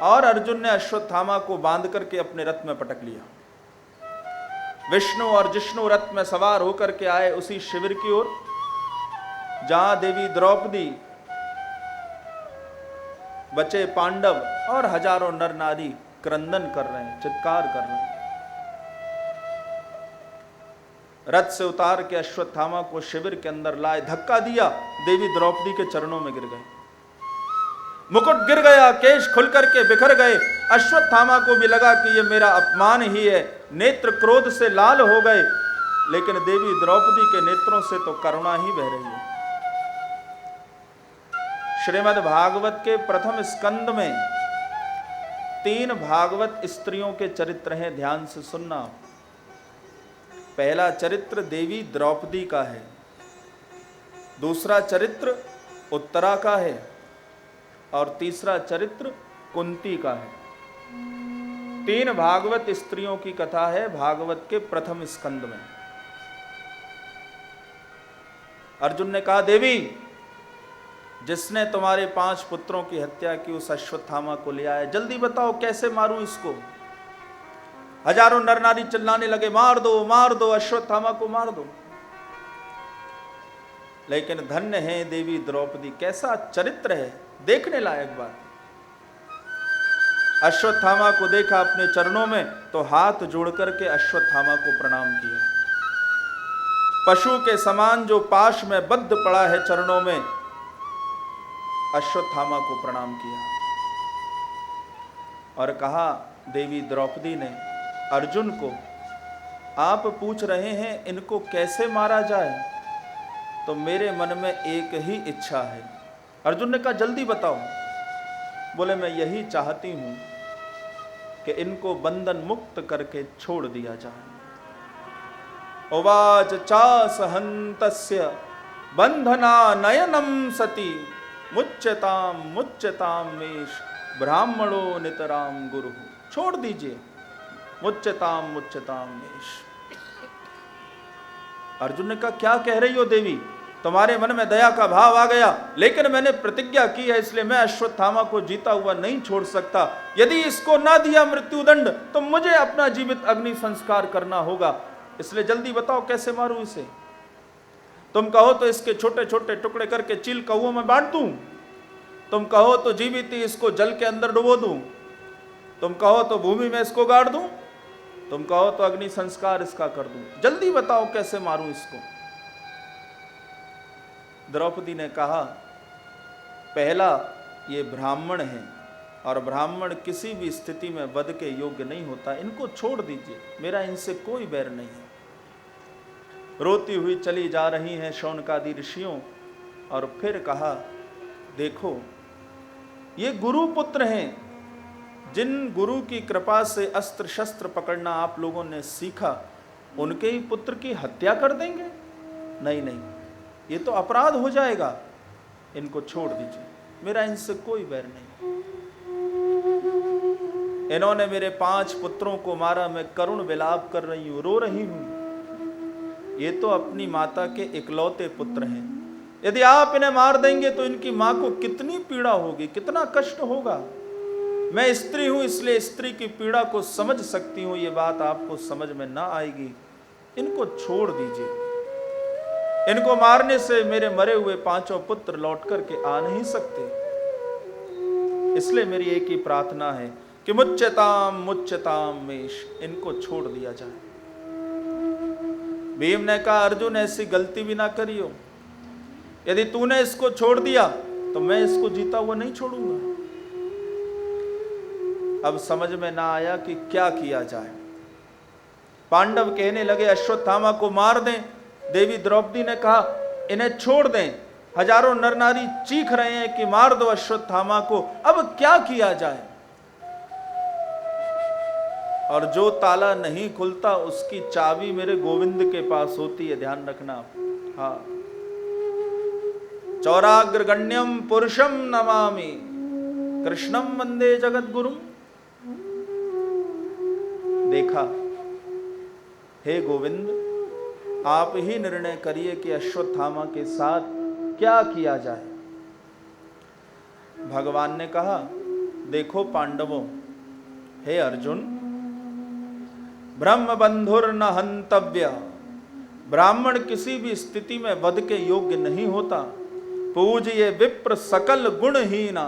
Speaker 2: और अर्जुन ने अश्वत्थामा को बांध करके अपने रथ में पटक लिया। विष्णु और जिष्णु रथ में सवार होकर के आए उसी शिविर की ओर जहां देवी द्रौपदी, बचे पांडव और हजारों नर नारी क्रंदन कर रहे हैं, चित्कार कर रहे हैं। रथ से उतार के अश्वत्थामा को शिविर के अंदर लाए, धक्का दिया, देवी द्रौपदी के चरणों में गिर गए। मुकुट गिर गया, केश खुल करके बिखर गए। अश्वत्थामा को भी लगा कि ये मेरा अपमान ही है, नेत्र क्रोध से लाल हो गए, लेकिन देवी द्रौपदी के नेत्रों से तो करुणा ही बह रही है। श्रीमद् भागवत के प्रथम स्कंद में 3 भागवत स्त्रियों के चरित्र हैं, ध्यान से सुनना। पहला चरित्र देवी द्रौपदी का है, दूसरा चरित्र उत्तरा का है और तीसरा चरित्र कुंती का है। 3 भागवत स्त्रियों की कथा है भागवत के प्रथम स्कंद में। अर्जुन ने कहा, देवी, जिसने तुम्हारे 5 पुत्रों की हत्या की उस अश्वत्थामा को ले आया, जल्दी बताओ कैसे मारूं इसको। हजारों नर नारी चिल्लाने लगे, मार दो अश्वत्थामा को मार दो। लेकिन धन्य है देवी द्रौपदी, कैसा चरित्र है, देखने लायक बात। अश्वत्थामा को देखा अपने चरणों में तो हाथ जोड़ करके अश्वत्थामा को प्रणाम किया। पशु के समान जो पाश में बद्ध पड़ा है चरणों में, अश्वत्थामा को प्रणाम किया और कहा, देवी द्रौपदी ने अर्जुन को, आप पूछ रहे हैं इनको कैसे मारा जाए, तो मेरे मन में एक ही इच्छा है। अर्जुन ने कहा, जल्दी बताओ। बोले, मैं यही चाहती हूं कि इनको बंधन मुक्त करके छोड़ दिया जाए। उवाच चासहन्तस्य बंधना नयनम सती मुच्यताम मेष ब्राह्मणो नितराम गुरु। छोड़ दीजिए, मुच्यताम मेष। अर्जुन ने कहा, क्या कह रही हो देवी, तुम्हारे मन में दया का भाव आ गया, लेकिन मैंने प्रतिज्ञा की है, इसलिए मैं अश्वत्थामा को जीता हुआ नहीं छोड़ सकता। यदि इसको ना दिया मृत्युदंड तो मुझे अपना जीवित अग्नि संस्कार करना होगा, इसलिए जल्दी बताओ कैसे मारूं इसे। तुम कहो तो इसके छोटे छोटे टुकड़े करके चील कौओं में बांट दूं, तुम कहो तो जीवित ही इसको जल के अंदर डुबो दूं, तुम कहो तो भूमि में इसको गाड़ दूं, तुम कहो तो अग्नि संस्कार इसका कर दूं, जल्दी बताओ कैसे मारूं इसको। द्रौपदी ने कहा, पहला, ये ब्राह्मण है और ब्राह्मण किसी भी स्थिति में वध के योग्य नहीं होता, इनको छोड़ दीजिए, मेरा इनसे कोई बैर नहीं है। रोती हुई चली जा रही हैं शौनकादि ऋषियों और फिर कहा, देखो ये गुरु पुत्र हैं, जिन गुरु की कृपा से अस्त्र शस्त्र पकड़ना आप लोगों ने सीखा, उनके ही पुत्र की हत्या कर देंगे? नहीं नहीं, ये तो अपराध हो जाएगा, इनको छोड़ दीजिए, मेरा इनसे कोई बैर नहीं। इन्होंने मेरे 5 पुत्रों को मारा, मैं करुण विलाप कर रही हूं, रो रही हूं। ये तो अपनी माता के इकलौते पुत्र हैं, यदि आप इन्हें मार देंगे तो इनकी मां को कितनी पीड़ा होगी, कितना कष्ट होगा। मैं स्त्री हूं, इसलिए स्त्री की पीड़ा को समझ सकती हूं, ये बात आपको समझ में ना आएगी, इनको छोड़ दीजिए। इनको मारने से मेरे मरे हुए 5 पुत्र लौट करके आ नहीं सकते, इसलिए मेरी एक ही प्रार्थना है कि मुच्यताम मेष, इनको छोड़ दिया जाए। भीम ने कहा, अर्जुन ऐसी गलती भी ना करियो, यदि तूने इसको छोड़ दिया तो मैं इसको जीता हुआ नहीं छोड़ूंगा। अब समझ में ना आया कि क्या किया जाए। पांडव कहने लगे, अश्वत्थामा को मार दें, देवी द्रौपदी ने कहा इन्हें छोड़ दें, हजारों नर नारी चीख रहे हैं कि मार दो अश्वत्थामा को, अब क्या किया जाए। और जो ताला नहीं खुलता उसकी चाबी मेरे गोविंद के पास होती है, ध्यान रखना। हाँ, चौराग्रगण्यम पुरुषम नमामि कृष्णम वंदे जगत गुरु। देखा, हे गोविंद, आप ही निर्णय करिए कि अश्वत्थामा के साथ क्या किया जाए। भगवान ने कहा, देखो पांडवों, हे अर्जुन, ब्रह्म बंधुर न हंतव्य, ब्राह्मण किसी भी स्थिति में वध के योग्य नहीं होता। पूज्य विप्र सकल गुणहीना,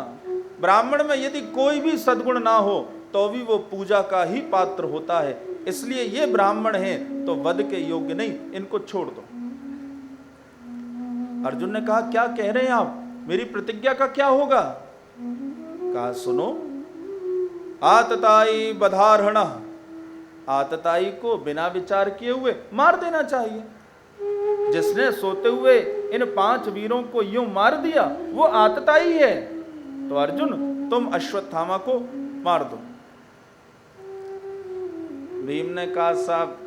Speaker 2: ब्राह्मण में यदि कोई भी सद्गुण ना हो तो भी वो पूजा का ही पात्र होता है, इसलिए ये ब्राह्मण हैं तो वध के योग्य नहीं, इनको छोड़ दो। अर्जुन ने कहा, क्या कह रहे हैं आप, मेरी प्रतिज्ञा का क्या होगा। कहा, सुनो, आतताई बधारहण, आतताई को बिना विचार किए हुए मार देना चाहिए। जिसने सोते हुए इन 5 वीरों को यूं मार दिया वो आतताई है। तो अर्जुन, तुम अश्वत्थामा को मार दो। भीम ने कहा, साहब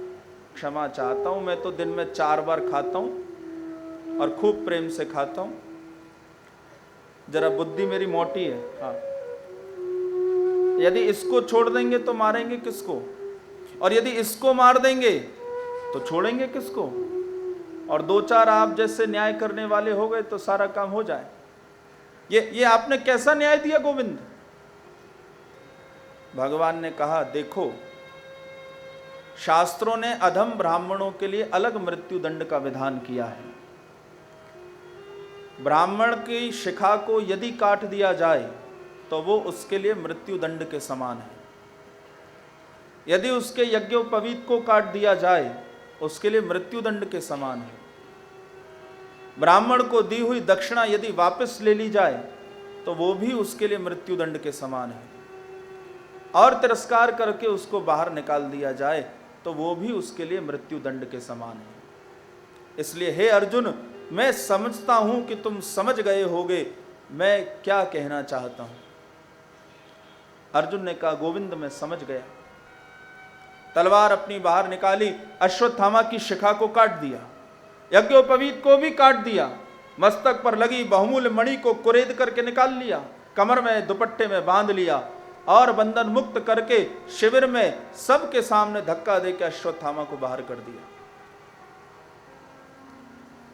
Speaker 2: क्षमा चाहता हूं, मैं तो दिन में 4 बार खाता हूं और खूब प्रेम से खाता हूं, जरा बुद्धि मेरी मोटी है। हाँ, यदि इसको छोड़ देंगे तो मारेंगे किसको, और यदि इसको मार देंगे तो छोड़ेंगे किसको, और 2-4 आप जैसे न्याय करने वाले हो गए तो सारा काम हो जाए। ये आपने कैसा न्याय दिया गोविंद। भगवान ने कहा, देखो, शास्त्रों ने अधम ब्राह्मणों के लिए अलग मृत्यु दंड का विधान किया है। ब्राह्मण की शिखा को यदि काट दिया जाए तो वो उसके लिए मृत्यु दंड के समान है। यदि उसके यज्ञोपवीत को काट दिया जाए उसके लिए मृत्यु दंड के समान है। ब्राह्मण को दी हुई दक्षिणा यदि वापस ले ली जाए तो वो भी उसके लिए मृत्यु दंड के समान है, और तिरस्कार करके उसको बाहर निकाल दिया जाए तो वो भी उसके लिए मृत्यु दंड के समान है। इसलिए हे अर्जुन, मैं समझता हूं कि तुम समझ गए होगे मैं क्या कहना चाहता हूं। अर्जुन ने कहा, गोविंद मैं समझ गया। तलवार अपनी बाहर निकाली, अश्वत्थामा की शिखा को काट दिया, यज्ञोपवीत को भी काट दिया, मस्तक पर लगी बहुमूल्य मणि को कुरेद करके निकाल लिया, कमर में दुपट्टे में बांध लिया और बंधन मुक्त करके शिविर में सबके सामने धक्का देकर अश्वत्थामा को बाहर कर दिया।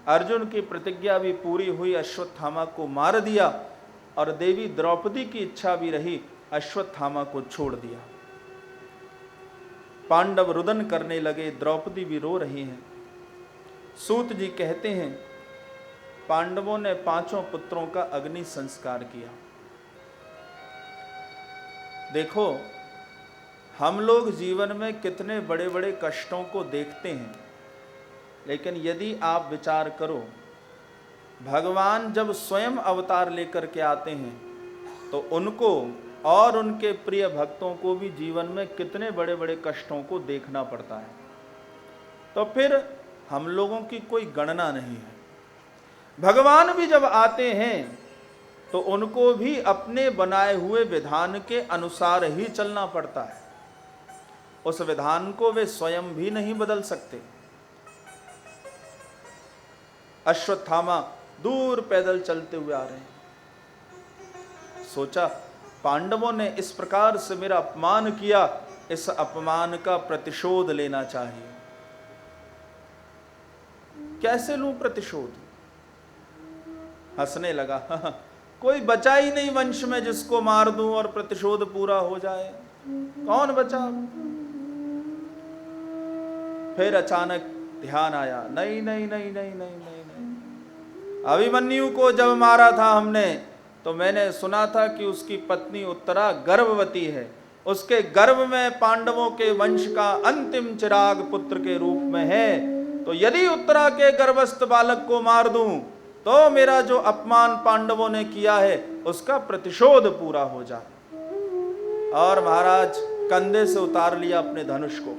Speaker 2: अर्जुन की प्रतिज्ञा भी पूरी हुई, अश्वत्थामा को मार दिया, और देवी द्रौपदी की इच्छा भी रही, अश्वत्थामा को छोड़ दिया। पांडव रुदन करने लगे, द्रौपदी भी रो रही हैं। सूत जी कहते हैं, पांडवों ने 5 पुत्रों का अग्नि संस्कार किया। देखो, हम लोग जीवन में कितने बड़े बड़े कष्टों को देखते हैं, लेकिन यदि आप विचार करो, भगवान जब स्वयं अवतार लेकर के आते हैं तो उनको और उनके प्रिय भक्तों को भी जीवन में कितने बड़े बड़े कष्टों को देखना पड़ता है। तो फिर हम लोगों की कोई गणना नहीं है। भगवान भी जब आते हैं तो उनको भी अपने बनाए हुए विधान के अनुसार ही चलना पड़ता है। उस विधान को वे स्वयं भी नहीं बदल सकते। अश्वत्थामा दूर पैदल चलते हुए आ रहे हैं। सोचा, पांडवों ने इस प्रकार से मेरा अपमान किया, इस अपमान का प्रतिशोध लेना चाहिए। कैसे लूं प्रतिशोध? हंसने लगा, कोई बचा ही नहीं वंश में जिसको मार दूं और प्रतिशोध पूरा हो जाए, कौन बचा? फिर अचानक ध्यान आया, नहीं नहीं नहीं नहीं नहीं नहीं, अभिमन्यु को जब मारा था हमने तो मैंने सुना था कि उसकी पत्नी उत्तरा गर्भवती है, उसके गर्भ में पांडवों के वंश का अंतिम चिराग पुत्र के रूप में है, तो यदि उत्तरा के गर्भस्थ बालक को मार दूं तो मेरा जो अपमान पांडवों ने किया है उसका प्रतिशोध पूरा हो जाए। और महाराज कंधे से उतार लिया अपने धनुष को।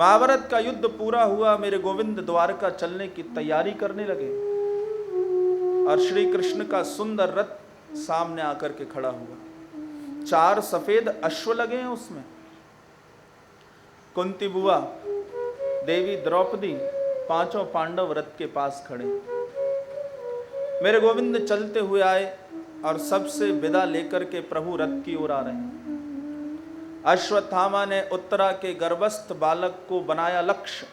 Speaker 2: महाभारत का युद्ध पूरा हुआ, मेरे गोविंद द्वारका चलने की तैयारी करने लगे और श्री कृष्ण का सुंदर रथ सामने आकर के खड़ा हुआ। 4 सफेद अश्व लगे हैं उसमें। कुंती बुआ, देवी द्रौपदी, 5 पांडव रथ के पास खड़े। मेरे गोविंद चलते हुए आए और सबसे विदा लेकर के प्रभु रथ की ओर आ रहे हैं। अश्वत्थामा ने उत्तरा के गर्भस्थ बालक को बनाया लक्ष्य,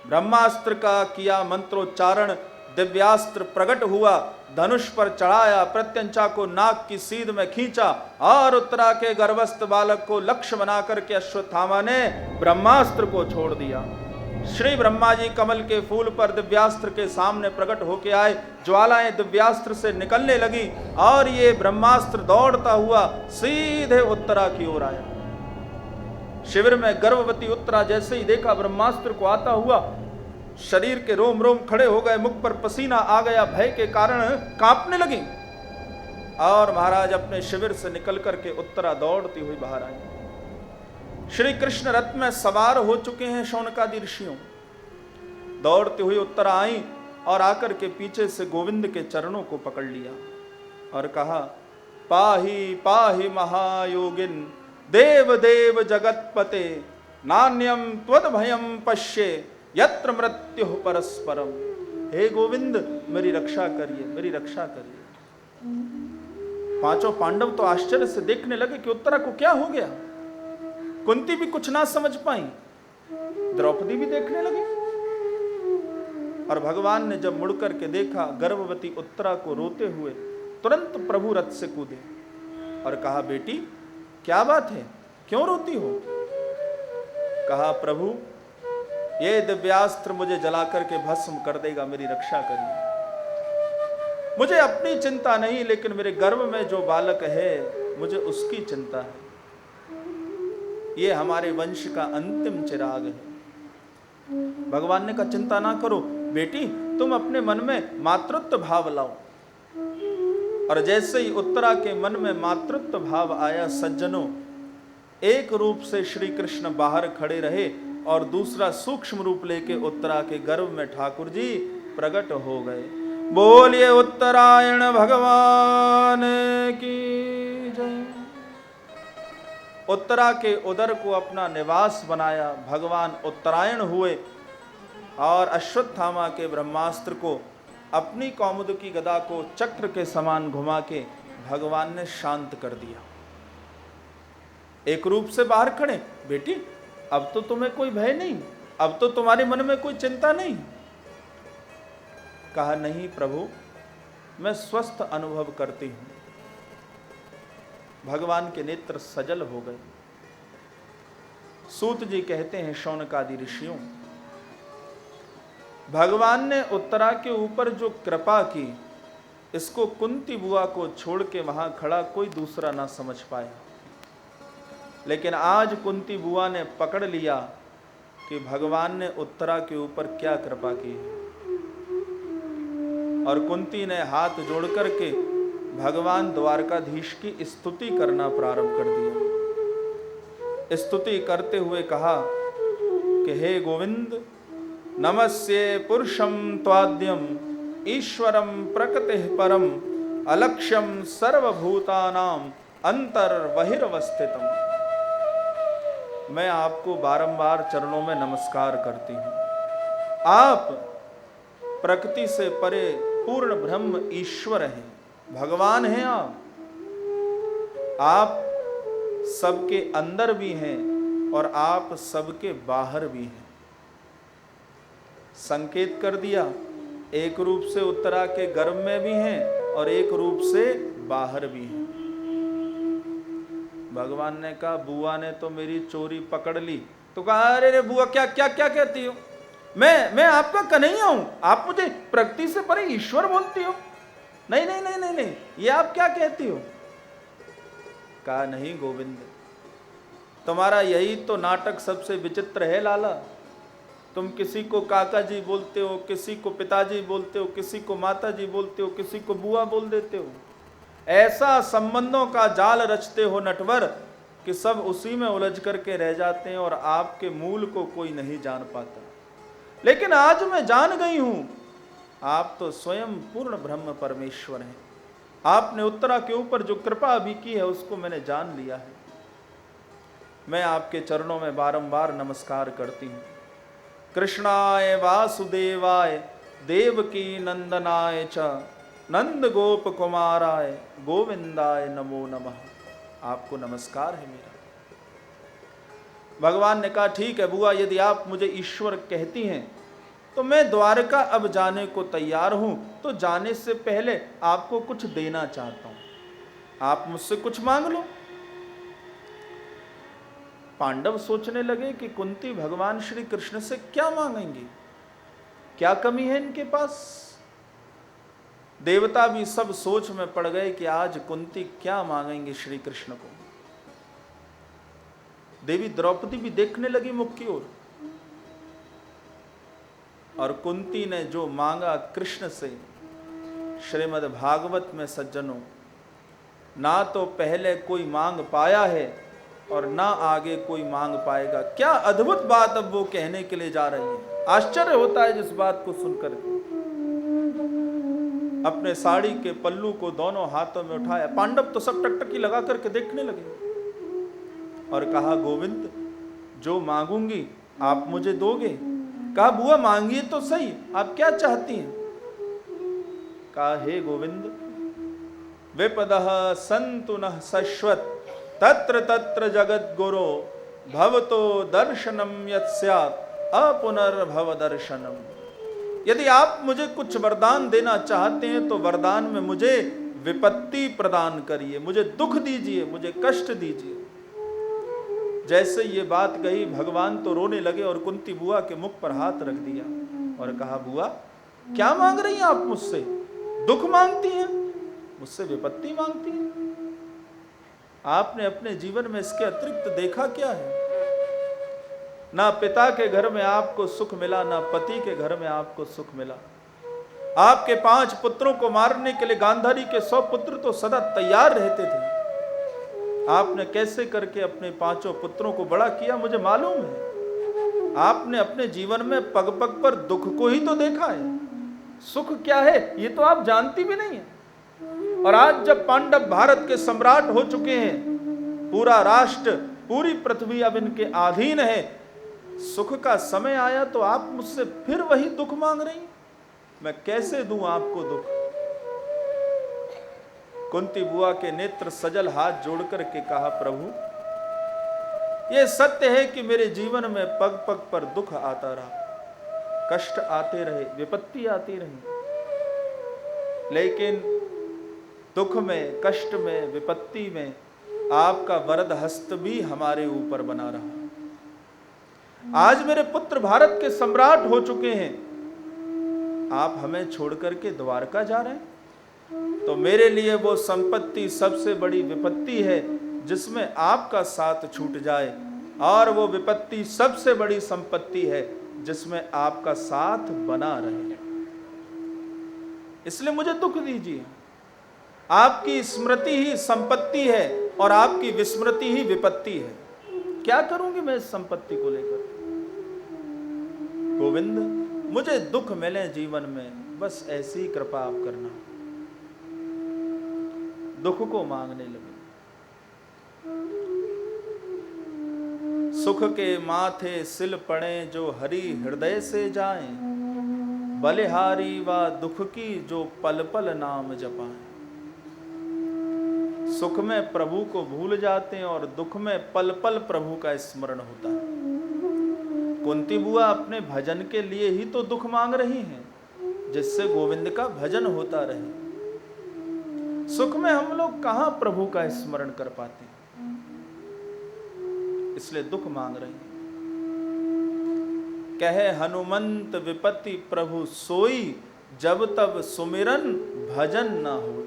Speaker 2: ब्रह्मास्त्र का किया मंत्रोच्चारण, दिव्यास्त्र प्रकट हुआ, धनुष पर चढ़ाया, प्रत्यंचा को नाक की सीध में खींचा और उत्तरा के गर्भस्थ बालक को लक्ष्य बनाकर के अश्वत्थामा ने ब्रह्मास्त्र को छोड़ दिया। श्री ब्रह्मा जी कमल के फूल पर दिव्यास्त्र के सामने प्रकट होके आए, ज्वालाएं दिव्यास्त्र से निकलने लगी और ये ब्रह्मास्त्र दौड़ता हुआ सीधे उत्तरा की ओर आया। शिविर में गर्भवती उत्तरा जैसे ही देखा ब्रह्मास्त्र को आता हुआ, शरीर के रोम रोम खड़े हो गए, मुख पर पसीना आ गया, भय के कारण कांपने लगी और महाराज अपने शिविर से निकल करके उत्तरा दौड़ती हुई बाहर आई। श्री कृष्ण रथ में सवार हो चुके हैं शौनकादि ऋषियों। दौड़ती हुई उत्तरा आई और आकर के पीछे से गोविंद के चरणों को पकड़ लिया और कहा, पाहि पाहि महायोगिन देव देव जगतपते, नान्यम त्वद भयम पश्ये यत्र मृत्यु परस्परम। हे गोविंद, मेरी रक्षा करिए, मेरी रक्षा करिए। 5 पांडव तो आश्चर्य से देखने लगे कि उत्तरा को क्या हो गया। कुंती भी कुछ ना समझ पाई, द्रौपदी भी देखने लगी और भगवान ने जब मुड़कर के देखा गर्भवती उत्तरा को रोते हुए, तुरंत प्रभु रथ से कूदे और कहा, बेटी क्या बात है, क्यों रोती हो? कहा, प्रभु ये दिव्यास्त्र मुझे जलाकर के भस्म कर देगा, मेरी रक्षा करिए। मुझे अपनी चिंता नहीं, लेकिन मेरे गर्भ में जो बालक है मुझे उसकी चिंता है। ये हमारे वंश का अंतिम चिराग है। भगवान ने कहा, चिंता ना करो बेटी, तुम अपने मन में मातृत्व भाव लाओ। और जैसे ही उत्तरा के मन में मातृत्व भाव आया, सज्जनों, एक रूप से श्री कृष्ण बाहर खड़े रहे और दूसरा सूक्ष्म रूप लेके उत्तरा के गर्भ में ठाकुर जी प्रकट हो गए। बोलिए उत्तरायण भगवान की जय। उत्तरा के उदर को अपना निवास बनाया, भगवान उत्तरायण हुए और अश्वत्थामा के ब्रह्मास्त्र को, अपनी कौमुदकी गदा को चक्र के समान घुमा के भगवान ने शांत कर दिया। एक रूप से बाहर खड़े, बेटी अब तो तुम्हें कोई भय नहीं, अब तो तुम्हारे मन में कोई चिंता नहीं। कहा, नहीं प्रभु, मैं स्वस्थ अनुभव करती हूं। भगवान के नेत्र सजल हो गए। सूत जी कहते हैं, शौनकादि ऋषियों, भगवान ने उत्तरा के ऊपर जो कृपा की, इसको कुंती बुआ को छोड़ के वहां खड़ा कोई दूसरा ना समझ पाया। लेकिन आज कुंती बुआ ने पकड़ लिया कि भगवान ने उत्तरा के ऊपर क्या कृपा की है। और कुंती ने हाथ जोड़ करके भगवान द्वारकाधीश की स्तुति करना प्रारंभ कर दिया। स्तुति करते हुए कहा कि हे गोविंद, नमस्ये पुरुषम त्वाद्यम ईश्वरम प्रकृतिः परम अलक्ष्यम सर्वभूतानाम अंतर बहिर्वस्थितम। मैं आपको बारंबार चरणों में नमस्कार करती हूं। आप प्रकृति से परे पूर्ण ब्रह्म ईश्वर हैं, भगवान हैं। आप सबके अंदर भी हैं और आप सबके बाहर भी हैं। संकेत कर दिया, एक रूप से उत्तरा के गर्भ में भी हैं और एक रूप से बाहर भी हैं। भगवान ने कहा, बुआ ने तो मेरी चोरी पकड़ ली। तो कहा, अरे रे बुआ, क्या क्या क्या कहती हो? मैं आपका कन्हैया हूं, आप मुझे प्रकृति से परे ईश्वर बोलती हो? नहीं नहीं नहीं नहीं नहीं, ये आप क्या कहती हो? कहा, नहीं गोविंद, तुम्हारा यही तो नाटक सबसे विचित्र है लाला। तुम किसी को काका जी बोलते हो, किसी को पिताजी बोलते हो, किसी को माता जी बोलते हो, किसी को बुआ बोल देते हो। ऐसा संबंधों का जाल रचते हो नटवर कि सब उसी में उलझ करके रह जाते हैं और आपके मूल को कोई नहीं जान पाता। लेकिन आज मैं जान गई हूं, आप तो स्वयं पूर्ण ब्रह्म परमेश्वर हैं। आपने उत्तरा के ऊपर जो कृपा अभी की है उसको मैंने जान लिया है। मैं आपके चरणों में बारंबार नमस्कार करती हूँ। कृष्णाय वासुदेवाय देवकी नंदनाय च नंद गोप कुमाराय गोविंदाय नमो नमः। आपको नमस्कार है मेरा। भगवान ने कहा ठीक है बुआ, यदि आप मुझे ईश्वर कहती हैं तो मैं द्वारका अब जाने को तैयार हूं। तो जाने से पहले आपको कुछ देना चाहता हूं, आप मुझसे कुछ मांग लो। पांडव सोचने लगे कि कुंती भगवान श्री कृष्ण से क्या मांगेंगी, क्या कमी है इनके पास। देवता भी सब सोच में पड़ गए कि आज कुंती क्या मांगेंगे श्री कृष्ण को। देवी द्रौपदी भी देखने लगी मुख की ओर, और कुंती ने जो मांगा कृष्ण से, श्रीमद् भागवत में सज्जनों, ना तो पहले कोई मांग पाया है और ना आगे कोई मांग पाएगा। क्या अद्भुत बात अब वो कहने के लिए जा रही है। आश्चर्य होता है जिस बात को सुनकर के। अपने साड़ी के पल्लू को दोनों हाथों में उठाया। पांडव तो सब टकटकी लगा करके देखने लगे और कहा गोविंद, जो मांगूंगी आप मुझे दोगे। कहा बुआ मांगिए तो सही, आप क्या चाहती हैं। कहा हे गोविंद, विपदः सन्तु नः शश्वत् तत्र तत्र जगत गुरो भवतो दर्शनम यत्स्यात् अपुनर्भव दर्शनम। यदि आप मुझे कुछ वरदान देना चाहते हैं तो वरदान में मुझे विपत्ति प्रदान करिए, मुझे दुख दीजिए, मुझे कष्ट दीजिए। जैसे ये बात कही भगवान तो रोने लगे और कुंती बुआ के मुख पर हाथ रख दिया और कहा बुआ क्या मांग रही हैं आप मुझसे। दुख मांगती हैं, मुझसे विपत्ति मांगती हैं। आपने अपने जीवन में इसके अतिरिक्त देखा क्या है। ना पिता के घर में आपको सुख मिला, ना पति के घर में आपको सुख मिला। आपके 5 पुत्रों को मारने के लिए गांधारी के 100 पुत्र तो सदा तैयार रहते थे। आपने कैसे करके अपने 5 पुत्रों को बड़ा किया मुझे मालूम है। आपने अपने जीवन में पग पग पर दुख को ही तो देखा है, सुख क्या है ये तो आप जानती भी नहीं है। और आज जब पांडव भारत के सम्राट हो चुके हैं, पूरा राष्ट्र, पूरी पृथ्वी अब इनके अधीन है, सुख का समय आया तो आप मुझसे फिर वही दुख मांग रही। मैं कैसे दूं आपको दुख। कुंती बुआ के नेत्र सजल हाथ जोड़ करके कहा प्रभु यह सत्य है कि मेरे जीवन में पग पग पर दुख आता रहा, कष्ट आते रहे, विपत्ति आती रही, लेकिन दुख में, कष्ट में, विपत्ति में आपका वरद हस्त भी हमारे ऊपर बना रहा। आज मेरे पुत्र भारत के सम्राट हो चुके हैं, आप हमें छोड़ करके द्वारका जा रहे हैं। तो मेरे लिए वो संपत्ति सबसे बड़ी विपत्ति है जिसमें आपका साथ छूट जाए, और वो विपत्ति सबसे बड़ी संपत्ति है जिसमें आपका साथ बना रहे। इसलिए मुझे दुख दीजिए। आपकी स्मृति ही संपत्ति है और आपकी विस्मृति ही विपत्ति है। क्या करूंगी मैं इस संपत्ति को लेकर। गोविंद मुझे दुख मिले जीवन में, बस ऐसी कृपा आप करना। दुख को मांगने लगे। सुख के माथे सिल पड़े जो हरि हृदय से जाएं, बलिहारी व दुख की जो पल पल नाम जपाएं। सुख में प्रभु को भूल जाते हैं और दुख में पल पल प्रभु का स्मरण होता है। कुंती बुआ अपने भजन के लिए ही तो दुख मांग रही हैं, जिससे गोविंद का भजन होता रहे। सुख में हम लोग कहां प्रभु का स्मरण कर पाते हैं, इसलिए दुख मांग रहे हैं। कहे हनुमंत विपत्ति प्रभु सोई, जब तब सुमिरन भजन ना हो।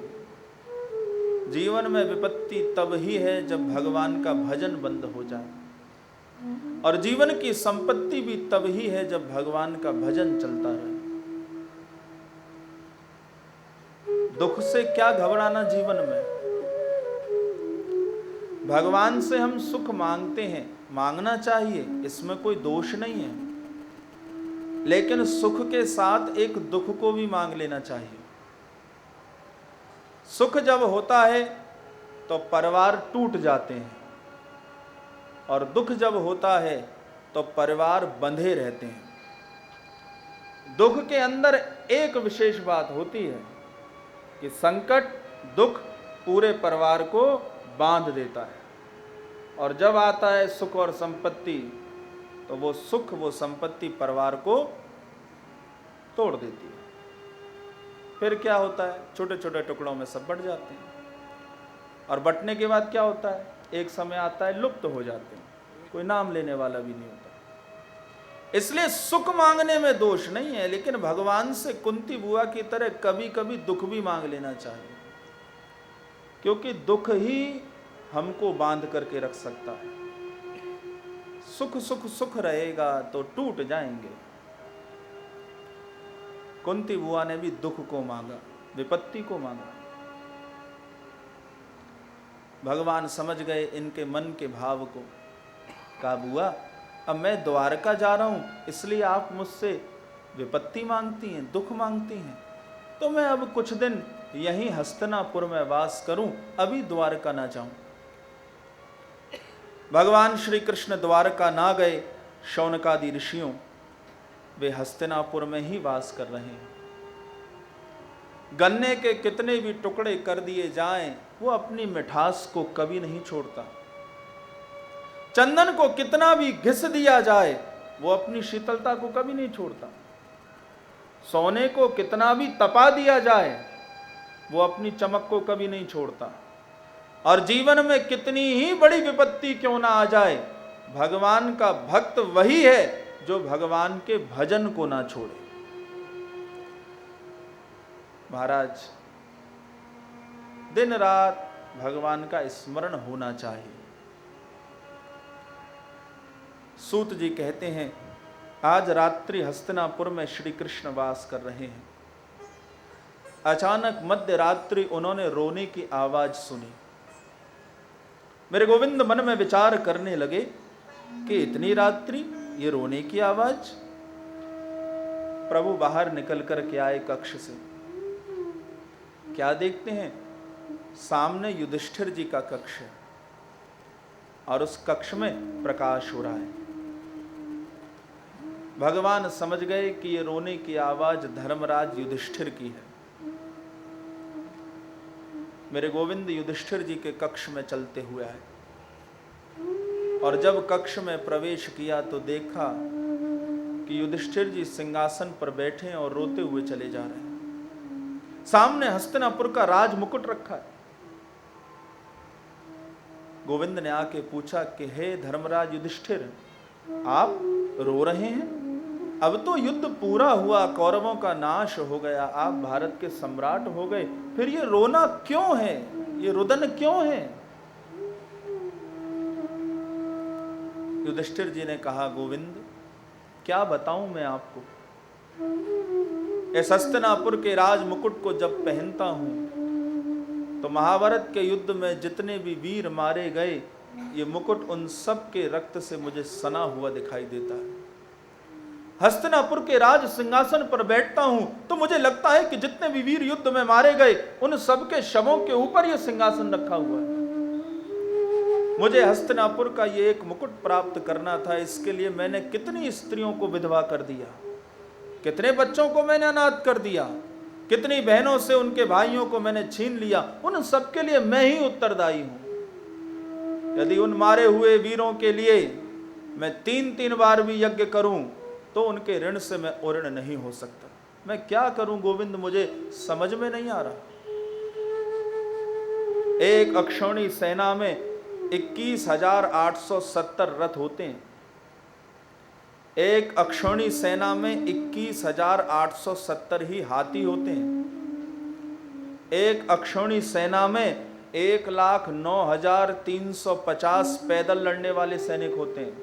Speaker 2: जीवन में विपत्ति तब ही है जब भगवान का भजन बंद हो जाए, और जीवन की संपत्ति भी तब ही है जब भगवान का भजन चलता रहे। दुख से क्या घबराना जीवन में। भगवान से हम सुख मांगते हैं, मांगना चाहिए, इसमें कोई दोष नहीं है, लेकिन सुख के साथ एक दुख को भी मांग लेना चाहिए। सुख जब होता है तो परिवार टूट जाते हैं, और दुख जब होता है तो परिवार बंधे रहते हैं। दुख के अंदर एक विशेष बात होती है कि संकट, दुख पूरे परिवार को बांध देता है, और जब आता है सुख और संपत्ति तो वो सुख, वो संपत्ति परिवार को तोड़ देती है। फिर क्या होता है, छोटे छोटे टुकड़ों में सब बट जाते हैं, और बटने के बाद क्या होता है, एक समय आता है लुप्त हो जाते हैं, कोई नाम लेने वाला भी नहीं होता। इसलिए सुख मांगने में दोष नहीं है, लेकिन भगवान से कुंती बुआ की तरह कभी कभी दुख भी मांग लेना चाहिए, क्योंकि दुख ही हमको बांध करके रख सकता है। सुख सुख सुख रहेगा तो टूट जाएंगे। कुंती बुआ ने भी दुख को मांगा, विपत्ति को मांगा। भगवान समझ गए इनके मन के भाव को। कहा, बुआ अब मैं द्वारका जा रहा हूं, इसलिए आप मुझसे विपत्ति मांगती हैं, दुख मांगती हैं, तो मैं अब कुछ दिन यहीं हस्तिनापुर में वास करूं, अभी द्वारका ना जाऊं। भगवान श्री कृष्ण द्वारका ना गए, शौनकादि ऋषियों वे हस्तिनापुर में ही वास कर रहे हैं। गन्ने के कितने भी टुकड़े कर दिए जाएं, वो अपनी मिठास को कभी नहीं छोड़ता। चंदन को कितना भी घिस दिया जाए, वो अपनी शीतलता को कभी नहीं छोड़ता। सोने को कितना भी तपा दिया जाए, वो अपनी चमक को कभी नहीं छोड़ता। और जीवन में कितनी ही बड़ी विपत्ति क्यों ना आ जाए, भगवान का भक्त वही है जो भगवान के भजन को ना छोड़े। महाराज, दिन रात भगवान का स्मरण होना चाहिए। सूत जी कहते हैं, आज रात्रि हस्तिनापुर में श्री कृष्ण वास कर रहे हैं। अचानक मध्य रात्रि उन्होंने रोने की आवाज सुनी। मेरे गोविंद मन में विचार करने लगे कि इतनी रात्रि ये रोने की आवाज। प्रभु बाहर निकल कर के आए कक्ष से। क्या देखते हैं, सामने युधिष्ठिर जी का कक्ष है, और उस कक्ष में प्रकाश हो रहा है। भगवान समझ गए कि ये रोने की आवाज धर्मराज युधिष्ठिर की है। मेरे गोविंद युधिष्ठिर जी के कक्ष में चलते हुए आए, और जब कक्ष में प्रवेश किया तो देखा कि युधिष्ठिर जी सिंहासन पर बैठे हैं और रोते हुए चले जा रहे हैं। सामने हस्तिनापुर का राज मुकुट रखा है। गोविंद ने आके पूछा कि हे धर्मराज युधिष्ठिर, आप रो रहे हैं? अब तो युद्ध पूरा हुआ, कौरवों का नाश हो गया, आप भारत के सम्राट हो गए, फिर ये रोना क्यों है, ये रुदन क्यों है? युधिष्ठिर जी ने कहा, गोविंद क्या बताऊं मैं आपको, इस हस्तिनापुर के राज मुकुट को जब पहनता हूं तो महाभारत के युद्ध में जितने भी वीर मारे गए, ये मुकुट उन सब के रक्त से मुझे सना हुआ दिखाई देता है। हस्तिनापुर के राज सिंहासन पर बैठता हूं तो मुझे लगता है कि जितने भी वीर युद्ध में मारे गए, उन सब के शवों के ऊपर यह सिंहासन रखा हुआ है। मुझे हस्तिनापुर का ये एक मुकुट प्राप्त करना था, इसके लिए मैंने कितनी स्त्रियों को विधवा कर दिया, कितने बच्चों को मैंने अनाथ कर दिया, कितनी बहनों से उनके भाइयों को मैंने छीन लिया, उन सब के लिए मैं ही उत्तरदायी हूं। यदि उन मारे हुए वीरों के लिए मैं 3-3 बार भी यज्ञ करूं तो उनके ऋण से मैं उऋण नहीं हो सकता। मैं क्या करूं गोविंद, मुझे समझ में नहीं आ रहा। एक अक्षौणी सेना में 21,870 रथ होते हैं। एक अक्षौणी सेना में 21,870 ही हाथी होते हैं। एक अक्षौणी सेना में 1,09,350 पैदल लड़ने वाले सैनिक होते हैं,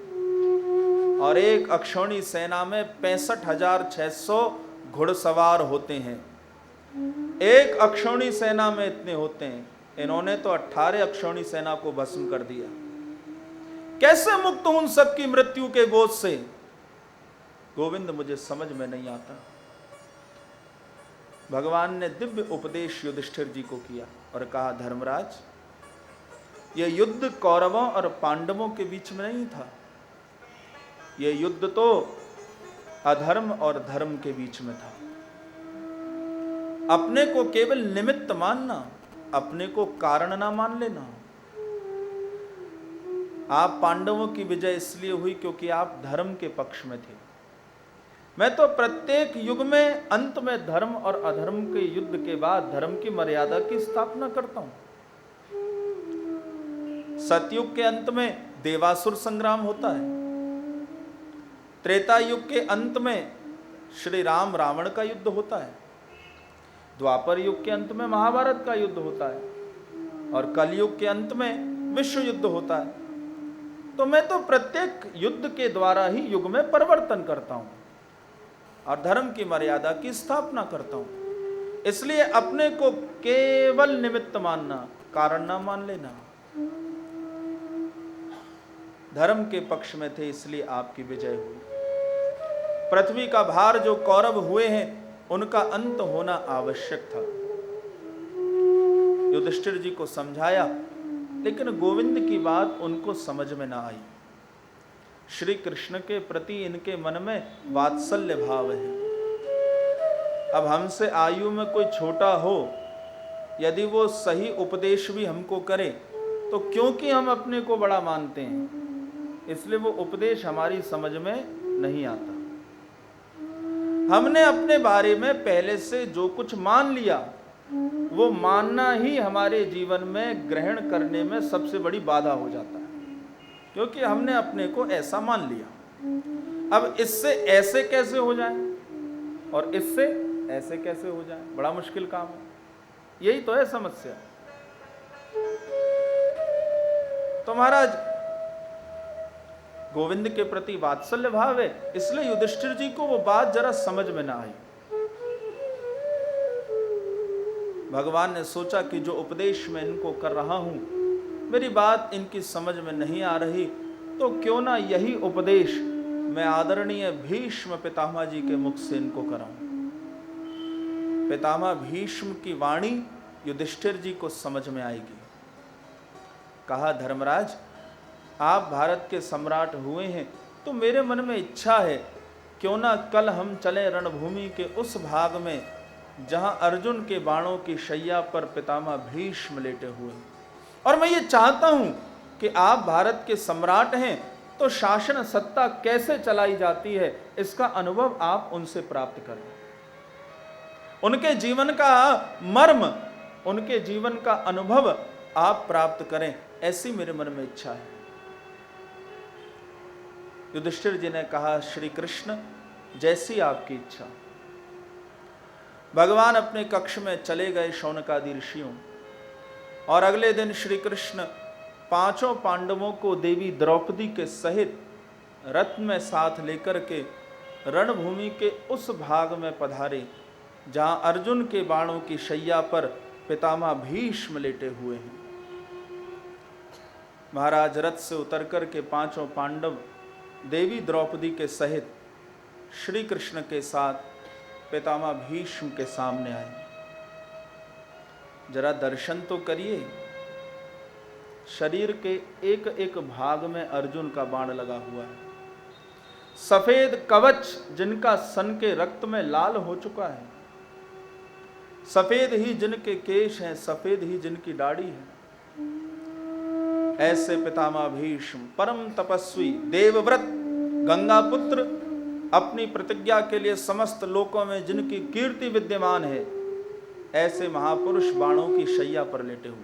Speaker 2: और एक अक्षौणी सेना में 65,600 घुड़सवार होते हैं। एक अक्षौणी सेना में इतने होते हैं इन्होंने तो 18 अक्षौणी सेना को भस्म कर दिया। कैसे मुक्त हूं उन सबकी मृत्यु के बोझ से, गोविंद मुझे समझ में नहीं आता। भगवान ने दिव्य उपदेश युधिष्ठिर जी को किया और कहा, धर्मराज, यह युद्ध कौरवों और पांडवों के बीच में नहीं था, यह युद्ध तो अधर्म और धर्म के बीच में था। अपने को केवल निमित्त मानना, अपने को कारण ना मान लेना। आप पांडवों की विजय इसलिए हुई क्योंकि आप धर्म के पक्ष में थे। मैं तो प्रत्येक युग में अंत में धर्म और अधर्म के युद्ध के बाद धर्म की मर्यादा की स्थापना करता हूं। सतयुग के अंत में देवासुर संग्राम होता है, त्रेता युग के अंत में श्री राम रावण का युद्ध होता है, द्वापर युग के अंत में महाभारत का युद्ध होता है और कलयुग के अंत में विश्व युद्ध होता है। तो मैं तो प्रत्येक युद्ध के द्वारा ही युग में परिवर्तन करता हूं और धर्म की मर्यादा की स्थापना करता हूं। इसलिए अपने को केवल निमित्त मानना, कारण ना मान लेना। धर्म के पक्ष में थे इसलिए आपकी विजय हुई। पृथ्वी का भार जो कौरव हुए हैं उनका अंत होना आवश्यक था। युधिष्ठिर जी को समझाया, लेकिन गोविंद की बात उनको समझ में ना आई। श्री कृष्ण के प्रति इनके मन में वात्सल्य भाव है। अब हमसे आयु में कोई छोटा हो, यदि वो सही उपदेश भी हमको करे तो क्योंकि हम अपने को बड़ा मानते हैं, इसलिए वो उपदेश हमारी समझ में नहीं आता। हमने अपने बारे में पहले से जो कुछ मान लिया, वो मानना ही हमारे जीवन में ग्रहण करने में सबसे बड़ी बाधा हो जाता है, क्योंकि हमने अपने को ऐसा मान लिया। अब इससे ऐसे कैसे हो जाए और इससे ऐसे कैसे हो जाए, बड़ा मुश्किल काम है। यही तो है समस्या। तो महाराज, गोविंद के प्रति वात्सल्य भाव है, इसलिए युधिष्ठिर जी को वो बात जरा समझ में ना आई। भगवान ने सोचा कि जो उपदेश मैं इनको कर रहा हूं, मेरी बात इनकी समझ में नहीं आ रही, तो क्यों ना यही उपदेश मैं आदरणीय भीष्म पितामह जी के मुख से इनको कराऊं। पितामह भीष्म की वाणी युधिष्ठिर जी को समझ में आएगी। कहा, धर्मराज, आप भारत के सम्राट हुए हैं तो मेरे मन में इच्छा है, क्यों ना कल हम चलें रणभूमि के उस भाग में जहां अर्जुन के बाणों की शैया पर पितामह भीष्म लेटे हुए। और मैं ये चाहता हूं कि आप भारत के सम्राट हैं तो शासन सत्ता कैसे चलाई जाती है, इसका अनुभव आप उनसे प्राप्त करें। उनके जीवन का मर्म, उनके जीवन का अनुभव आप प्राप्त करें, ऐसी मेरे मन में इच्छा है। युधिष्ठिर जी ने कहा, श्री कृष्ण, जैसी आपकी इच्छा। भगवान अपने कक्ष में चले गए शौनकादि ऋषियों, और अगले दिन श्री कृष्ण पांचों पांडवों को देवी द्रौपदी के सहित रथ में साथ लेकर के रणभूमि के उस भाग में पधारे जहां अर्जुन के बाणों की शैया पर पितामह भीष्म लेटे हुए हैं। महाराज रथ से उतर कर के पांचों पांडव देवी द्रौपदी के सहित श्री कृष्ण के साथ पितामह भीष्म के सामने आए। जरा दर्शन तो करिए, शरीर के एक एक भाग में अर्जुन का बाण लगा हुआ है। सफेद कवच जिनका सन के रक्त में लाल हो चुका है, सफेद ही जिनके केश हैं, सफेद ही जिनकी दाढ़ी है, ऐसे पितामह भीष्म परम तपस्वी देवव्रत गंगा पुत्र, अपनी प्रतिज्ञा के लिए समस्त लोकों में जिनकी कीर्ति विद्यमान है, ऐसे महापुरुष बाणों की शैया पर लेटे हुए।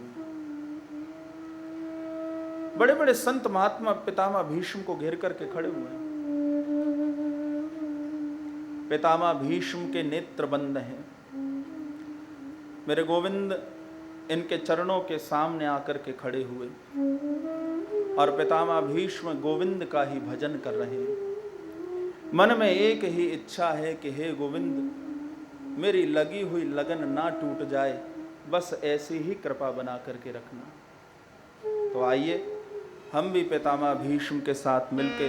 Speaker 2: बड़े बड़े संत महात्मा पितामह भीष्म को घेर करके खड़े हुए हैं। पितामह भीष्म के नेत्र बंद हैं। मेरे गोविंद इनके चरणों के सामने आकर के खड़े हुए और पितामह भीष्म गोविंद का ही भजन कर रहे हैं। मन में एक ही इच्छा है कि हे गोविंद, मेरी लगी हुई लगन ना टूट जाए, बस ऐसी ही कृपा बना करके रखना। तो आइए हम भी पितामह भीष्म के साथ मिलके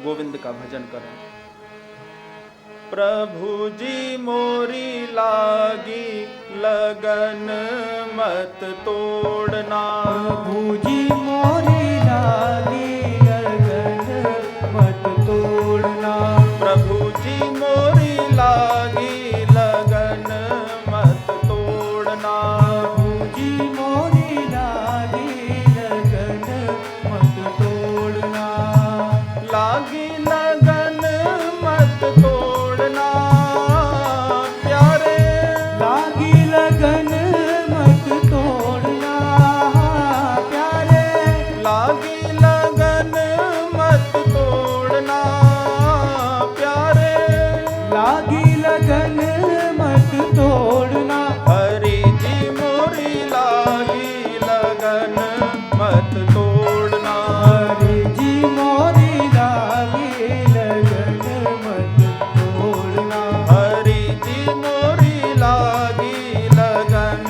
Speaker 2: गोविंद का भजन करें। प्रभु जी मोरी लागी लगन मत तोड़ना,
Speaker 4: प्रभु जी मोरी लागी लगन मत तोड़ना,
Speaker 2: प्रभु जी मोरी लागी लगन मत तोड़ना,
Speaker 4: प्रभु जी मोरी लागी लगन मत तोड़ना,
Speaker 2: लागी लगन मत तोड़ना प्यारे,
Speaker 4: लागी लगन मत तोड़ना प्यारे,
Speaker 2: लागी लगन मत तोड़ना प्यारे,
Speaker 4: लागी लगन मत तोड़ना,
Speaker 2: हरि जी मोरी लागी लगन मत तोड़ना,
Speaker 4: हरि जी मोरी लागी लगन मत तोड़ना,
Speaker 2: हरि जी मोरी लागी लगन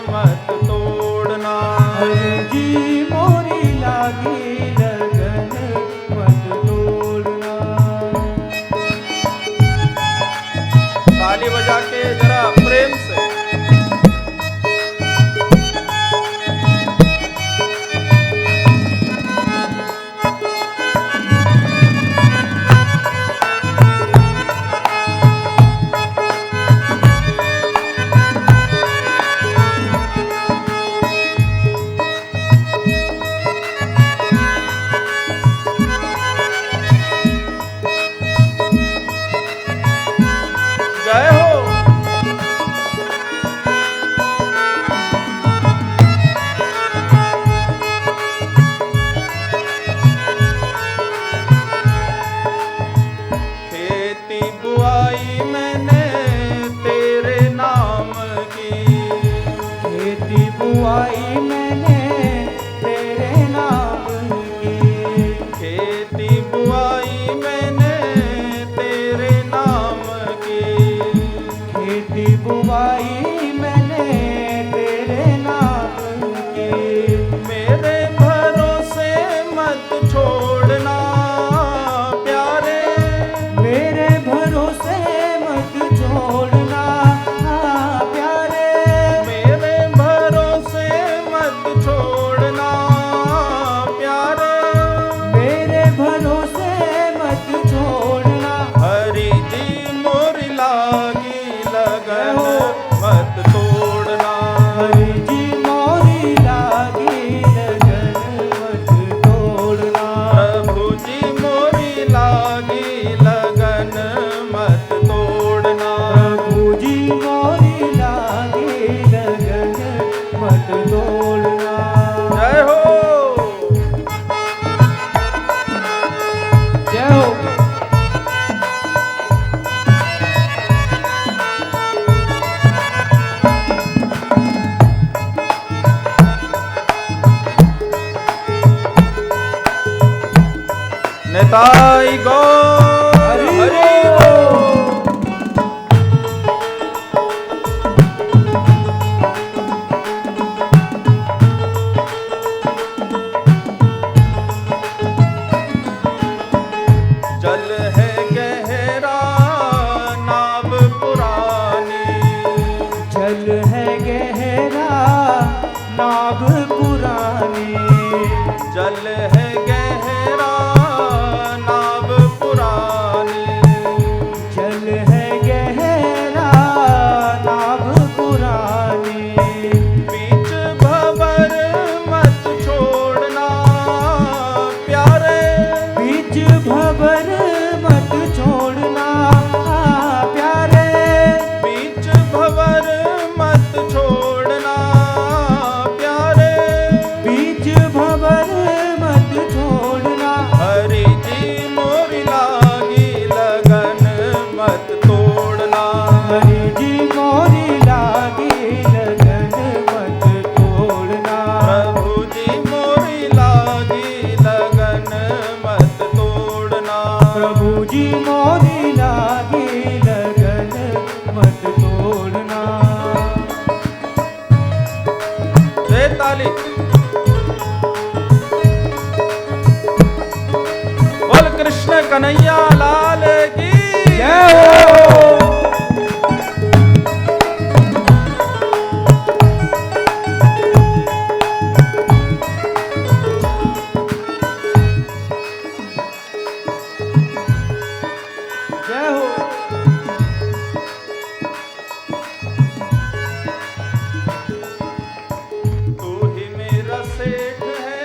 Speaker 2: मत तोड़ना,
Speaker 4: हरि जी मोरी लागी लगन मत तोड़ना।
Speaker 2: ताली बजा के जरा प्रेम से। जय हो। खेती बुआई मैंने तेरे नाम की,
Speaker 4: खेती बुआई मैंने तेरे नाम की,
Speaker 2: खेती बुआई मैंने तेरे नाम की,
Speaker 4: खेती बुआई मैंने तेरे नाम की,
Speaker 2: मेरे भरोसे मत छोड़ना प्यारे,
Speaker 4: मेरे भरोसे मत छोड़ना प्यारे,
Speaker 2: मेरे भरोसे मत छोड़ना प्यारे,
Speaker 4: मेरे भरोसे मत छोड़ना,
Speaker 2: हरि जी मोरी लागी लगन मत तोड़ना,
Speaker 4: हरि जी मोरी लागी लगन मत तोड़ना,
Speaker 2: प्रभु जी मोरी लागी लगन मत तोड़ना,
Speaker 4: प्रभु जी मोरी लागी लगन मत तोड़ना।
Speaker 2: जय हो।
Speaker 4: जय हो।
Speaker 2: नेताई गौर
Speaker 4: हरि
Speaker 2: हरि
Speaker 4: बोल।
Speaker 2: जल है गहरा नाव पुरानी,
Speaker 4: जल है गहरा नाव पुरानी,
Speaker 2: जल है गहरा नाव पुरानी, ताली। बोल कृष्ण कन्हैया लाल की
Speaker 4: जय हो। जय हो।
Speaker 2: तू ही मेरा सेठ है,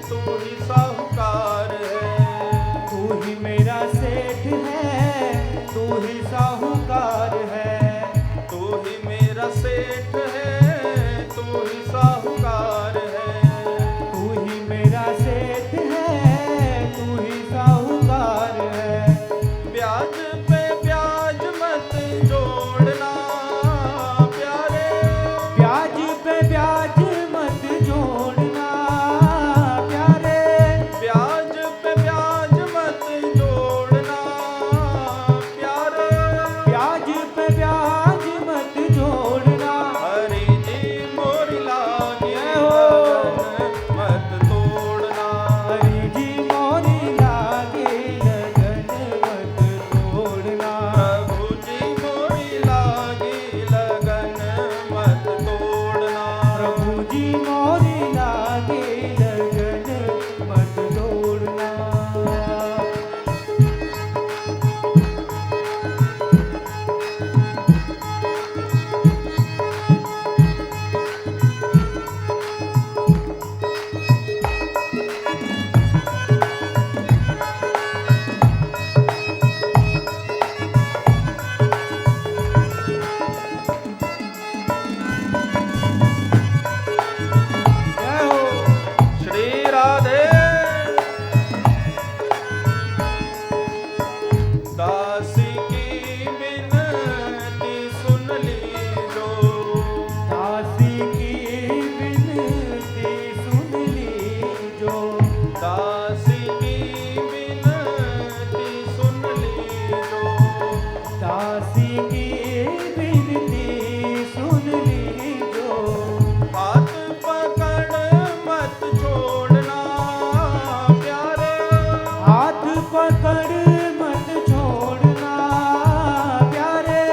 Speaker 2: तू ही साहूकार है।
Speaker 4: तू ही मेरा सेठ है, तू ही साहूकार है।
Speaker 2: तू ही मेरा सेठ है, तू ही साहूकार है।
Speaker 4: तू ही मेरा सेठ है, तू ही साहूकार है।
Speaker 2: ब्याज पे ब्याज मत जोड़ना प्यारे।
Speaker 4: ब्याज पे ब्याज मत जोड़ना प्यारे।
Speaker 2: ब्याज पे ब्याज मत जोड़ना प्यारे।
Speaker 4: ब्याज पे ब्याज मत जोड़ना।
Speaker 2: हरि जी मोरी लागी
Speaker 4: जय हो।
Speaker 2: लगन मत तोड़ना।
Speaker 4: हरि जी मोरी लागे लगन मत तोड़ना।
Speaker 2: प्रभु जी मोरी लागी लगन मत तोड़ना।
Speaker 4: प्रभु जी मोरी लागे लगन मत तोड़ना। जय हो।
Speaker 2: श्री राधे। दासी की बिनती सुन लीजो।
Speaker 4: दासी की विनती सुन लीजो।
Speaker 2: दासी की बिनती सुन लीजो।
Speaker 4: दासी की विनती सुन लीजो।
Speaker 2: हाथ पकड़ मत छोड़ना प्यारे।
Speaker 4: हाथ पकड़ मत छोड़ना प्यारे।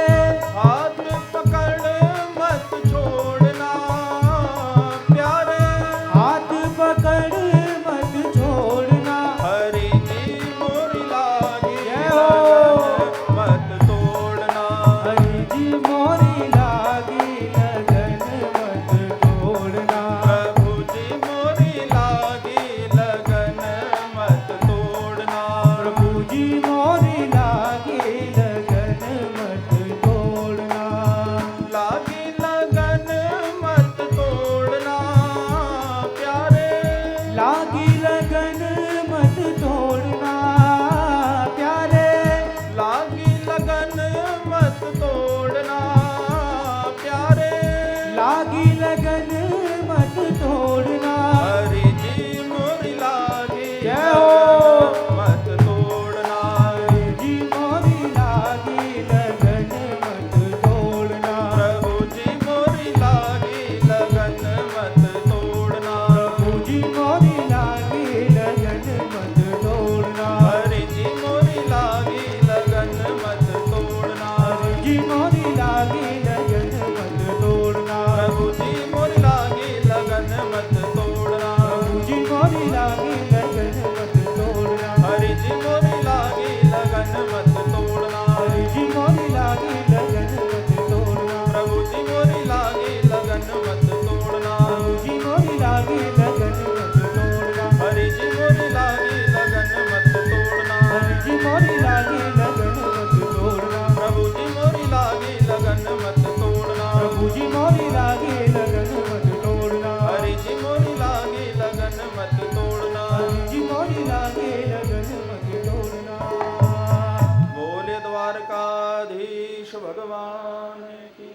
Speaker 2: हाथ पकड़ मत छोड़ना प्यारे।
Speaker 4: हाथ पकड़ मत छोड़ना।
Speaker 2: हरि जी मोरी लागी
Speaker 4: जय हो।
Speaker 2: लगन मत तोड़ना।
Speaker 4: हरि जी मोरी लागी लगन मत तोड़ना।
Speaker 2: प्रभु जी मोरी लागी लगन मत तोड़ना।
Speaker 4: प्रभु जी मोरी लागी लगन मत तोड़ना।
Speaker 2: लागी लगन मत तोड़ना प्यारे।
Speaker 4: लागी लगन मत तोड़ना प्यारे।
Speaker 2: लागी लगन मत तोड़ना प्यारे।
Speaker 4: लागी लगन मत तोड़ना।
Speaker 2: हरि जी मोरी लागी
Speaker 4: जय हो।
Speaker 2: लगन मत तोड़ना।
Speaker 4: हरि जी मोरी लागी लगन मत तोड़ना।
Speaker 2: प्रभु जी मोरी लागी लगन मत तोड़ना।
Speaker 4: प्रभु जी मोरी लागी लगन मत तोड़ना।
Speaker 2: हरि जी मोरी लागी लगन मत तोड़ना।
Speaker 4: हरि जी मोरी लागी लगन मत तोड़ना।
Speaker 2: प्रभु जी मोरी लागी लगन मत तोड़ना।
Speaker 4: प्रभु जी मोरी लागी लगन मत तोड़ना।
Speaker 2: हरि जी मोरी लागी लगन मत तोड़ना।
Speaker 4: हरि जी मोरी लागी लगन मत तोड़ना।
Speaker 2: प्रभु जी मोरी लागी लगन मत तोड़ना।
Speaker 4: प्रभु जी मोरी लागी लगन मत तोड़ना।
Speaker 2: हरि जी मोरी लागी लगन मत तोड़ना।
Speaker 4: हरि जी मोरी लागी लगन मत तोड़ना।
Speaker 2: प्रभु जी मोरी लागी लगन मत तोड़ना।
Speaker 4: प्रभु जी मोरी लागी लगन मत तोड़ना।
Speaker 2: हरि जी मोरी लागी लगन मत तोड़ना।
Speaker 4: हरि जी मोरी लागी लगन मत तोड़ना।
Speaker 2: बोले द्वारकाधीश भगवान की।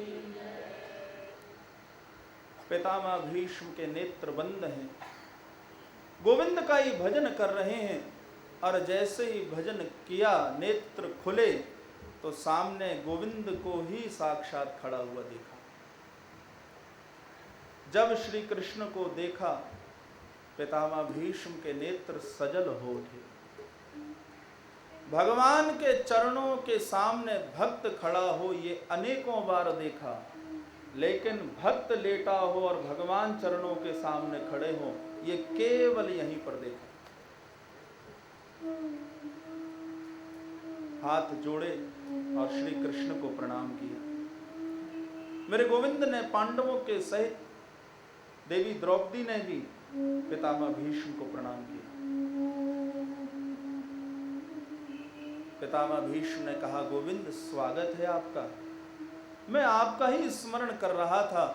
Speaker 2: पितामह भीष्म के नेत्र बंद हैं, गोविंद का ही भजन कर रहे हैं और जैसे ही भजन किया नेत्र खुले तो सामने गोविंद को ही साक्षात खड़ा हुआ देखा। जब श्री कृष्ण को देखा पितामह भीष्म के नेत्र सजल हो उठे। भगवान के चरणों के सामने भक्त खड़ा हो ये अनेकों बार देखा, लेकिन भक्त लेटा हो और भगवान चरणों के सामने खड़े हो ये केवल यहीं पर देखा। हाथ जोड़े और श्री कृष्ण को प्रणाम किया। मेरे गोविंद ने पांडवों के सहित देवी द्रौपदी ने भी पितामह भीष्म को प्रणाम किया। पितामह भीष्म ने कहा, गोविंद स्वागत है आपका, मैं आपका ही स्मरण कर रहा था,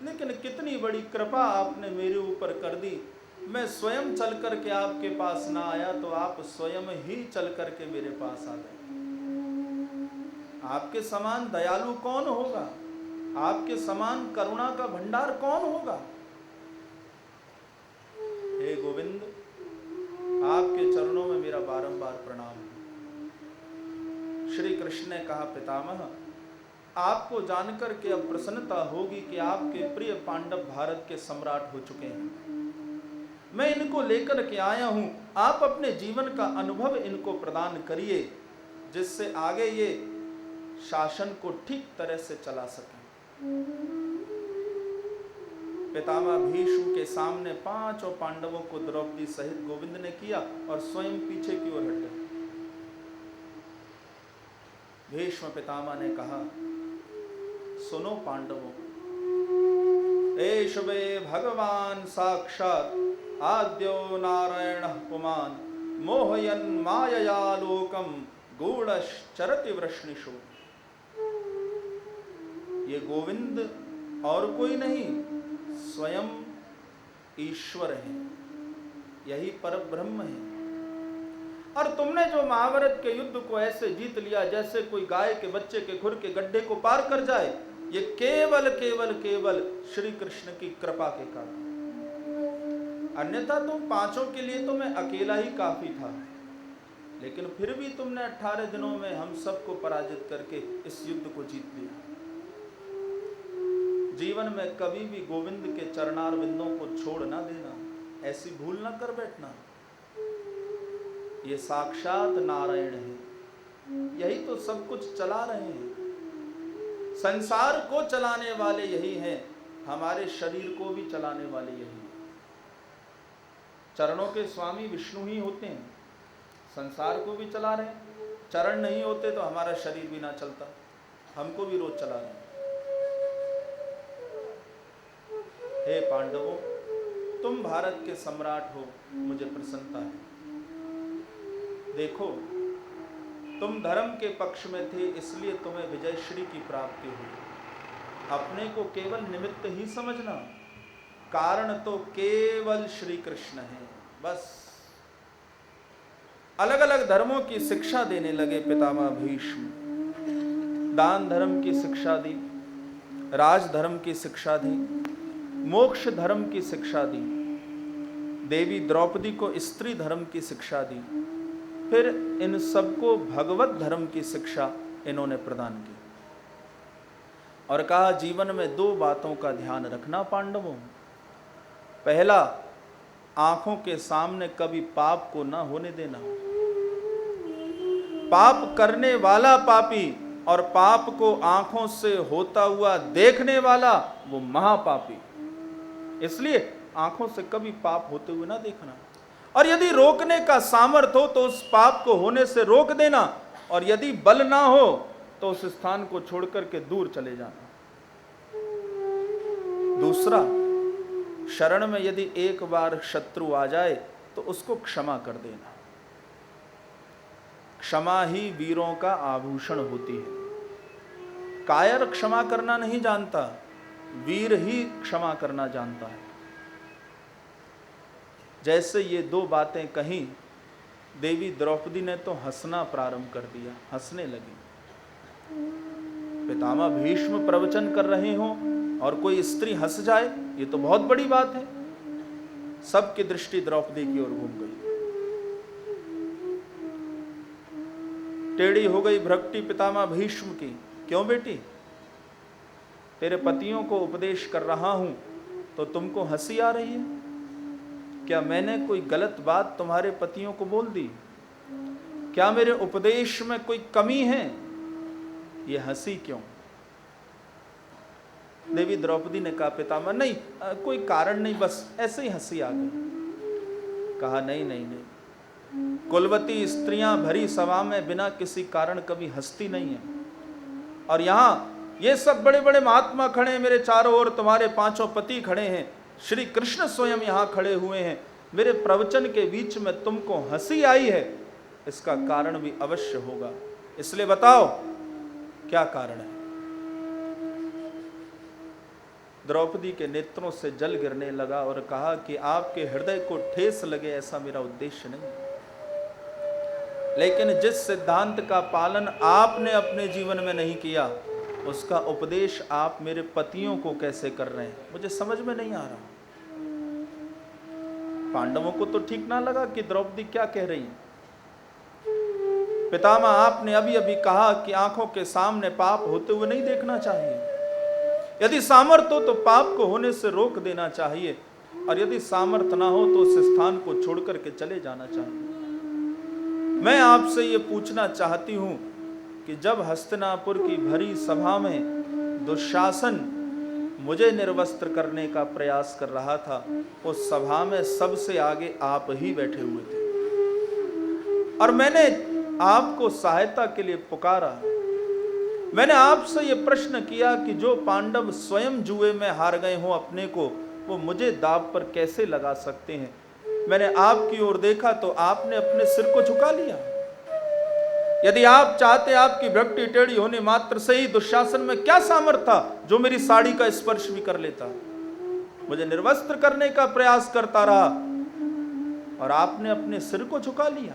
Speaker 2: लेकिन कितनी बड़ी कृपा आपने मेरे ऊपर कर दी। मैं स्वयं चल करके आपके पास ना आया तो आप स्वयं ही चल करके मेरे पास आ गए। आपके समान दयालु कौन होगा, आपके समान करुणा का भंडार कौन होगा। हे गोविंद, आपके चरणों में मेरा बारंबार प्रणाम है। श्री कृष्ण ने कहा, पितामह आपको जानकर के अब प्रसन्नता होगी कि आपके प्रिय पांडव भारत के सम्राट हो चुके हैं। मैं इनको लेकर के आया हूं, आप अपने जीवन का अनुभव इनको प्रदान करिए, जिससे आगे ये शासन को ठीक तरह से चला सकें। पितामह भीष्म के सामने पांचों पांडवों को द्रौपदी सहित गोविंद ने किया और स्वयं पीछे की ओर हट गए। भीष्म पितामह ने कहा, सुनो पांडवों, एष वे भगवान साक्षात आद्यो नारायण पुमान मोहयन मायया लोकम गूढ़श्चरति वृष्णिषु। ये गोविंद और कोई नहीं, स्वयं ईश्वर है, यही परब्रह्म है। और तुमने जो महाभारत के युद्ध को ऐसे जीत लिया जैसे कोई गाय के बच्चे के खुर के गड्ढे को पार कर जाए, ये केवल केवल केवल श्री कृष्ण की कृपा के कारण। अन्यथा तुम पांचों के लिए तो मैं अकेला ही काफी था, लेकिन फिर भी तुमने 18 दिनों में हम सबको पराजित करके इस युद्ध को जीत लिया। जीवन में कभी भी गोविंद के चरणार बिंदों को छोड़ ना देना, ऐसी भूल ना कर बैठना। ये साक्षात नारायण है, यही तो सब कुछ चला रहे हैं। संसार को चलाने वाले यही हैं, हमारे शरीर को भी चलाने वाले यही हैं। चरणों के स्वामी विष्णु ही होते हैं, संसार को भी चला रहे हैं। चरण नहीं होते तो हमारा शरीर भी ना चलता, हमको भी रोज चला रहे हैं। हे पांडवों, तुम भारत के सम्राट हो, मुझे प्रसन्नता है। देखो, तुम धर्म के पक्ष में थे, इसलिए तुम्हें विजयश्री की प्राप्ति हुई। अपने को केवल निमित्त ही समझना, कारण तो केवल श्री कृष्ण है। बस अलग अलग धर्मों की शिक्षा देने लगे पितामह भीष्म। दान धर्म की शिक्षा दी, राज धर्म की शिक्षा दी, मोक्ष धर्म की शिक्षा दी, देवी द्रौपदी को स्त्री धर्म की शिक्षा दी, फिर इन सबको भगवत धर्म की शिक्षा इन्होंने प्रदान की और कहा, जीवन में 2 बातों का ध्यान रखना पांडवों। पहला, आंखों के सामने कभी पाप को ना होने देना। पाप करने वाला पापी और पाप को आंखों से होता हुआ देखने वाला वो महापापी। इसलिए आंखों से कभी पाप होते हुए ना देखना, और यदि रोकने का सामर्थ्य हो तो उस पाप को होने से रोक देना, और यदि बल ना हो तो उस स्थान को छोड़कर के दूर चले जाना। दूसरा, शरण में यदि एक बार शत्रु आ जाए तो उसको क्षमा कर देना। क्षमा ही वीरों का आभूषण होती है। कायर क्षमा करना नहीं जानता, वीर ही क्षमा करना जानता है। जैसे ये 2 बातें कहीं, देवी द्रौपदी ने तो हंसना प्रारंभ कर दिया, हंसने लगी। पितामह भीष्म प्रवचन कर रहे हों और कोई स्त्री हंस जाए, ये तो बहुत बड़ी बात है। सबकी दृष्टि द्रौपदी की ओर घूम गई। टेढ़ी हो गई भ्रक्ति पितामह भीष्म की। क्यों बेटी? तेरे पतियों को उपदेश कर रहा हूं तो तुमको हंसी आ रही है? क्या मैंने कोई गलत बात तुम्हारे पतियों को बोल दी? क्या मेरे उपदेश में कोई कमी है? ये हंसी क्यों? देवी द्रौपदी ने कहा पितामह नहीं, कोई कारण नहीं, बस ऐसे ही हंसी आ गई। कहा नहीं नहीं नहीं, कुलवती स्त्रियां भरी सभा में बिना किसी कारण कभी हंसती नहीं है। और यहाँ ये सब बड़े बड़े महात्मा खड़े हैं मेरे चारों ओर, तुम्हारे 5 पति खड़े हैं, श्री कृष्ण स्वयं यहाँ खड़े हुए हैं, मेरे प्रवचन के बीच में तुमको हंसी आई है, इसका कारण भी अवश्य होगा, इसलिए बताओ क्या कारण है? द्रौपदी के नेत्रों से जल गिरने लगा और कहा कि आपके हृदय को ठेस लगे ऐसा मेरा उद्देश्य नहीं, लेकिन जिस सिद्धांत का पालन आपने अपने जीवन में नहीं किया उसका उपदेश आप मेरे पतियों को कैसे कर रहे हैं, मुझे समझ में नहीं आ रहा। पांडवों को तो ठीक ना लगा कि द्रौपदी क्या कह रही है। पितामह आपने अभी अभी कहा कि आंखों के सामने पाप होते हुए नहीं देखना चाहिए, यदि सामर्थ्य हो तो पाप को होने से रोक देना चाहिए, और यदि सामर्थ्य ना हो तो उस स्थान को छोड़ करके चले जाना चाहिए। मैं आपसे ये पूछना चाहती हूं कि जब हस्तिनापुर की भरी सभा में दुशासन मुझे निर्वस्त्र करने का प्रयास कर रहा था, उस सभा में सबसे आगे आप ही बैठे हुए थे, और मैंने आपको सहायता के लिए पुकारा। मैंने आपसे ये प्रश्न किया कि जो पांडव स्वयं जुए में हार गए हों अपने को, वो मुझे दाव पर कैसे लगा सकते हैं। मैंने आपकी ओर देखा तो आपने अपने सिर को झुका लिया। यदि आप चाहते, आपकी भक्ति टेढ़ी होने मात्र से ही दुशासन में क्या सामर्थ्य था जो मेरी साड़ी का स्पर्श भी कर लेता। मुझे निर्वस्त्र करने का प्रयास करता रहा और आपने अपने सिर को झुका लिया।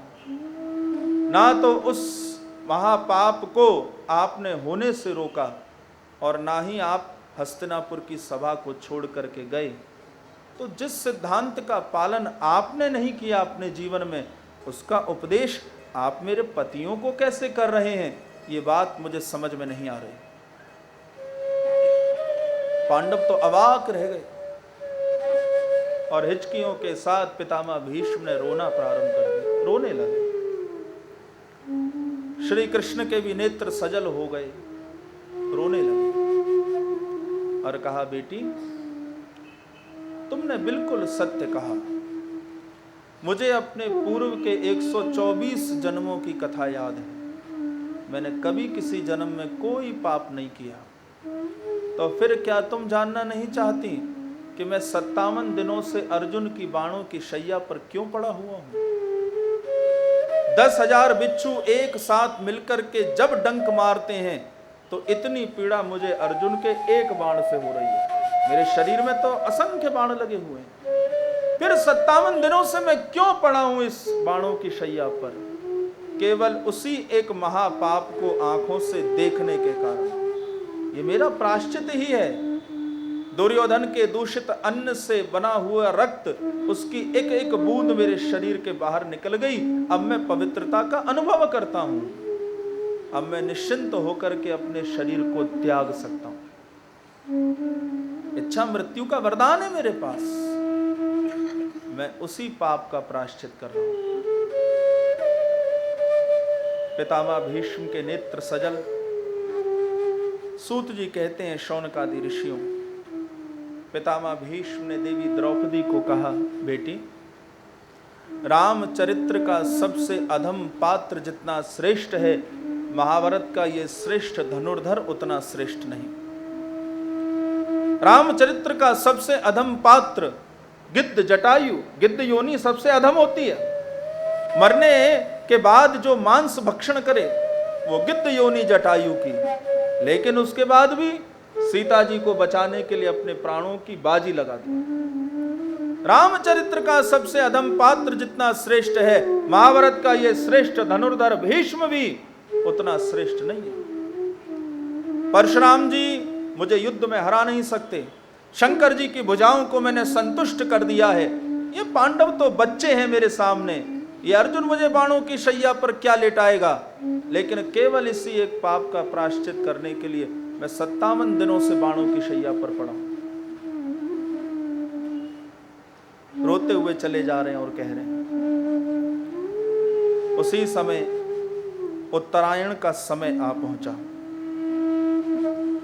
Speaker 2: ना तो उस महापाप को आपने होने से रोका और ना ही आप हस्तिनापुर की सभा को छोड़ करके गए। तो जिस सिद्धांत का पालन आपने नहीं किया अपने जीवन में, उसका उपदेश आप मेरे पतियों को कैसे कर रहे हैं, ये बात मुझे समझ में नहीं आ रही। पांडव तो अवाक रह गए और हिचकियों के साथ पितामह भीष्म ने रोना प्रारंभ कर दिया, रोने लगे। श्री कृष्ण के भी नेत्र सजल हो गए, रोने लगे और कहा बेटी तुमने बिल्कुल सत्य कहा। मुझे अपने पूर्व के 124 जन्मों की कथा याद है। मैंने कभी किसी जन्म में कोई पाप नहीं किया। तो फिर क्या तुम जानना नहीं चाहती कि मैं 57 दिनों से अर्जुन की बाणों की शैया पर क्यों पड़ा हुआ हूं? 10,000 बिच्छू एक साथ मिलकर के जब डंक मारते हैं तो इतनी पीड़ा मुझे अर्जुन के एक बाण से हो रही है। मेरे शरीर में तो असंख्य बाण लगे हुए हैं, फिर 57 दिनों से मैं क्यों पड़ा हूं इस बाणों की शैया पर? केवल उसी एक महापाप को आंखों से देखने के कारण। ये मेरा प्रायश्चित ही है। दुर्योधन के दूषित अन्न से बना हुआ रक्त, उसकी एक एक बूंद मेरे शरीर के बाहर निकल गई। अब मैं पवित्रता का अनुभव करता हूं। अब मैं निश्चिंत होकर के अपने शरीर को त्याग सकता हूं। इच्छा मृत्यु का वरदान है मेरे पास। मैं उसी पाप का प्रायश्चित कर रहा हूं। पितामह भीष्म के नेत्र सजल। सूत जी कहते हैं शौनकादि ऋषियों, पितामह भीष्म ने देवी द्रौपदी को कहा बेटी, रामचरित्र का सबसे अधम पात्र जितना श्रेष्ठ है, महाभारत का ये श्रेष्ठ धनुर्धर उतना श्रेष्ठ नहीं। रामचरित्र का सबसे अधम पात्र गिद्ध जटायु, गिद्ध योनि सबसे अधम होती है। मरने के बाद जो मांस भक्षण करे वो गिद्ध योनि जटायु की, लेकिन उसके बाद भी सीता जी को बचाने के लिए अपने प्राणों की बाजी लगा दी। रामचरित्र का सबसे अधम पात्र जितना श्रेष्ठ है, महाभारत का ये श्रेष्ठ धनुर्धर भीष्म भी उतना श्रेष्ठ नहीं है। परशुराम जी मुझे युद्ध में हरा नहीं सकते। शंकर जी की भुजाओं को मैंने संतुष्ट कर दिया है। ये पांडव तो बच्चे हैं मेरे सामने। ये अर्जुन मुझे बाणों की शैया पर क्या लेटाएगा? लेकिन केवल इसी एक पाप का प्रायश्चित करने के लिए मैं 57 दिनों से बाणों की शैया पर पड़ा हूं। दौड़ते हुए चले जा रहे हैं और कह रहे हैं। उसी समय उत्तरायण का समय आ पहुंचा।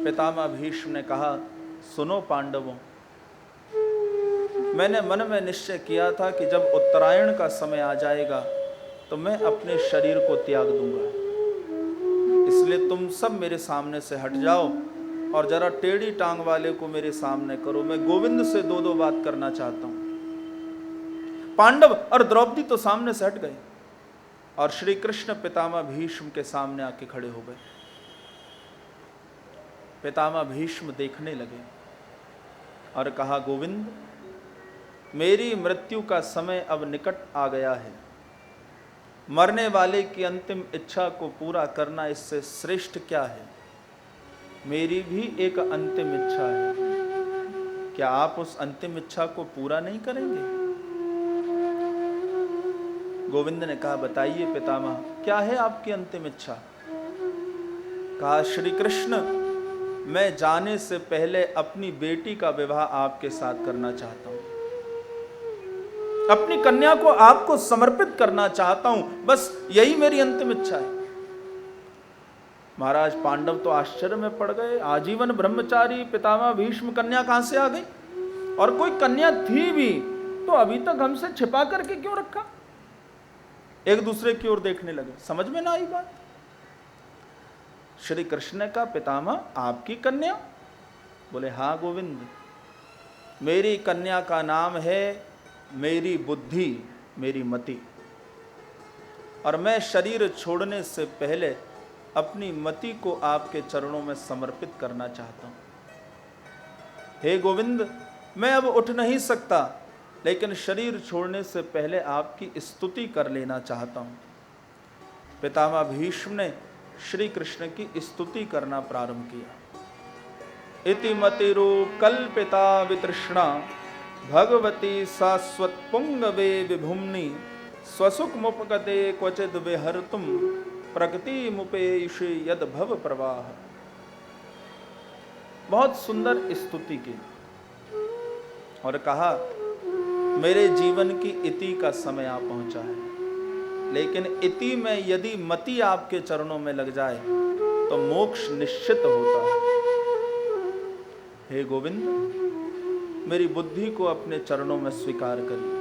Speaker 2: पितामह भीष्म ने कहा, सुनो पांडवों, मैंने मन में निश्चय किया था कि जब उत्तरायण का समय आ जाएगा तो मैं अपने शरीर को त्याग दूंगा, इसलिए तुम सब मेरे सामने से हट जाओ और जरा टेढ़ी टांग वाले को मेरे सामने करो। मैं गोविंद से दो दो बात करना चाहता हूं। पांडव और द्रौपदी तो सामने से हट गए और श्री कृष्ण पितामह भीष्म के सामने आके खड़े हो गए। पितामह भीष्म देखने लगे और कहा, गोविंद, मेरी मृत्यु का समय अब निकट आ गया है। मरने वाले की अंतिम इच्छा को पूरा करना इससे श्रेष्ठ क्या है। मेरी भी एक अंतिम इच्छा है, क्या आप उस अंतिम इच्छा को पूरा नहीं करेंगे? गोविंद ने कहा, बताइए पितामह, क्या है आपकी अंतिम इच्छा? कहा, श्री कृष्ण, मैं जाने से पहले अपनी बेटी का विवाह आपके साथ करना चाहता हूं, अपनी कन्या को आपको समर्पित करना चाहता हूं, बस यही मेरी अंतिम इच्छा है। महाराज पांडव तो आश्चर्य में पड़ गए। आजीवन ब्रह्मचारी पितामह भीष्म, कन्या कहां से आ गई? और कोई कन्या थी भी तो अभी तक हमसे छिपा करके क्यों रखा? एक दूसरे की ओर देखने लगे, समझ में ना आई बात। श्री कृष्ण ने कहा, पितामह, आपकी कन्या? बोले, हाँ गोविंद, मेरी कन्या का नाम है मेरी बुद्धि, मेरी मति, और मैं शरीर छोड़ने से पहले अपनी मति को आपके चरणों में समर्पित करना चाहता हूं। हे गोविंद, मैं अब उठ नहीं सकता, लेकिन शरीर छोड़ने से पहले आपकी स्तुति कर लेना चाहता हूं। पितामह भीष्म ने श्री कृष्ण की स्तुति करना प्रारंभ किया। इति मतिरो कल्पिता वितृष्णा भगवती शाश्वत पुंगवे विभुम्नि स्वसुख मुपगते क्वचिद विहर्तुम प्रकृति मुपेयुषे यद भव प्रवाह। बहुत सुंदर स्तुति की और कहा, मेरे जीवन की इति का समय आ पहुंचा है, लेकिन इति में यदि मति आपके चरणों में लग जाए तो मोक्ष निश्चित होता है। हे गोविंद, मेरी बुद्धि को अपने चरणों में स्वीकार करिए।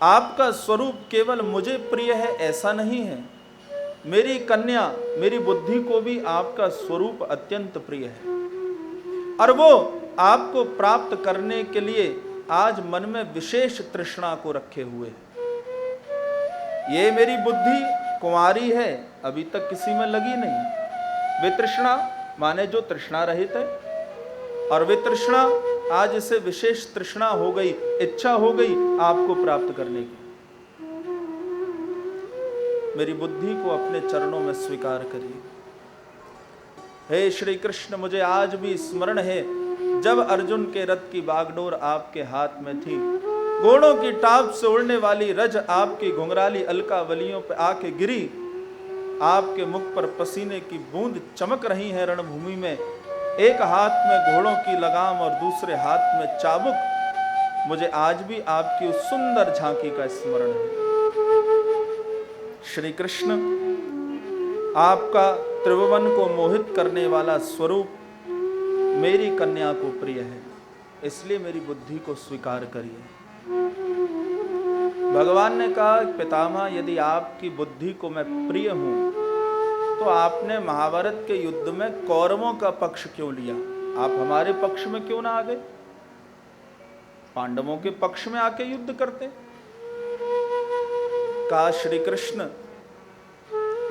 Speaker 2: आपका स्वरूप केवल मुझे प्रिय है ऐसा नहीं है, मेरी कन्या, मेरी बुद्धि को भी आपका स्वरूप अत्यंत प्रिय है, और वो आपको प्राप्त करने के लिए आज मन में विशेष तृष्णा को रखे हुए है। ये मेरी बुद्धि कुंवारी है, अभी तक किसी में लगी नहीं। वितृष्णा माने जो तृष्णा रहित है, और वितृष्णा आज इसे विशेष तृष्णा हो गई, इच्छा हो गई आपको प्राप्त करने की। मेरी बुद्धि को अपने चरणों में स्वीकार करिए। हे श्री कृष्ण, मुझे आज भी स्मरण है जब अर्जुन के रथ की बागडोर आपके हाथ में थी, घोड़ों की टाप से उड़ने वाली रज आपकी घुंघराली अलकावलियों पर आके गिरी, आपके मुख पर पसीने की बूंद चमक रही है रणभूमि में, एक हाथ में घोड़ों की लगाम और दूसरे हाथ में चाबुक। मुझे आज भी आपकी उस सुंदर झांकी का स्मरण है। श्री कृष्ण, आपका त्रिभुवन को मोहित करने वाला स्वरूप मेरी कन्या को प्रिय है, इसलिए मेरी बुद्धि को स्वीकार करिए। भगवान ने कहा, पितामह, यदि आपकी बुद्धि को मैं प्रिय हूं तो आपने महाभारत के युद्ध में कौरवों का पक्ष क्यों लिया? आप हमारे पक्ष में क्यों ना आ गए? पांडवों के पक्ष में आके युद्ध करते। कहा, श्री कृष्ण,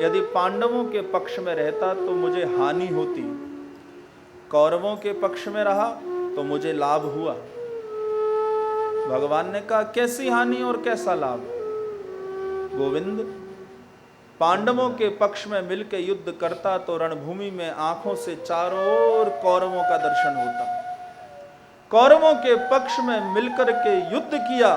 Speaker 2: यदि पांडवों के पक्ष में रहता तो मुझे हानि होती, कौरवों के पक्ष में रहा तो मुझे लाभ हुआ। भगवान ने कहा, कैसी हानि और कैसा लाभ? गोविंद, पांडवों के पक्ष में मिलकर युद्ध करता तो रणभूमि में आंखों से चारों ओर कौरवों का दर्शन होता। कौरवों के पक्ष में मिलकर के युद्ध किया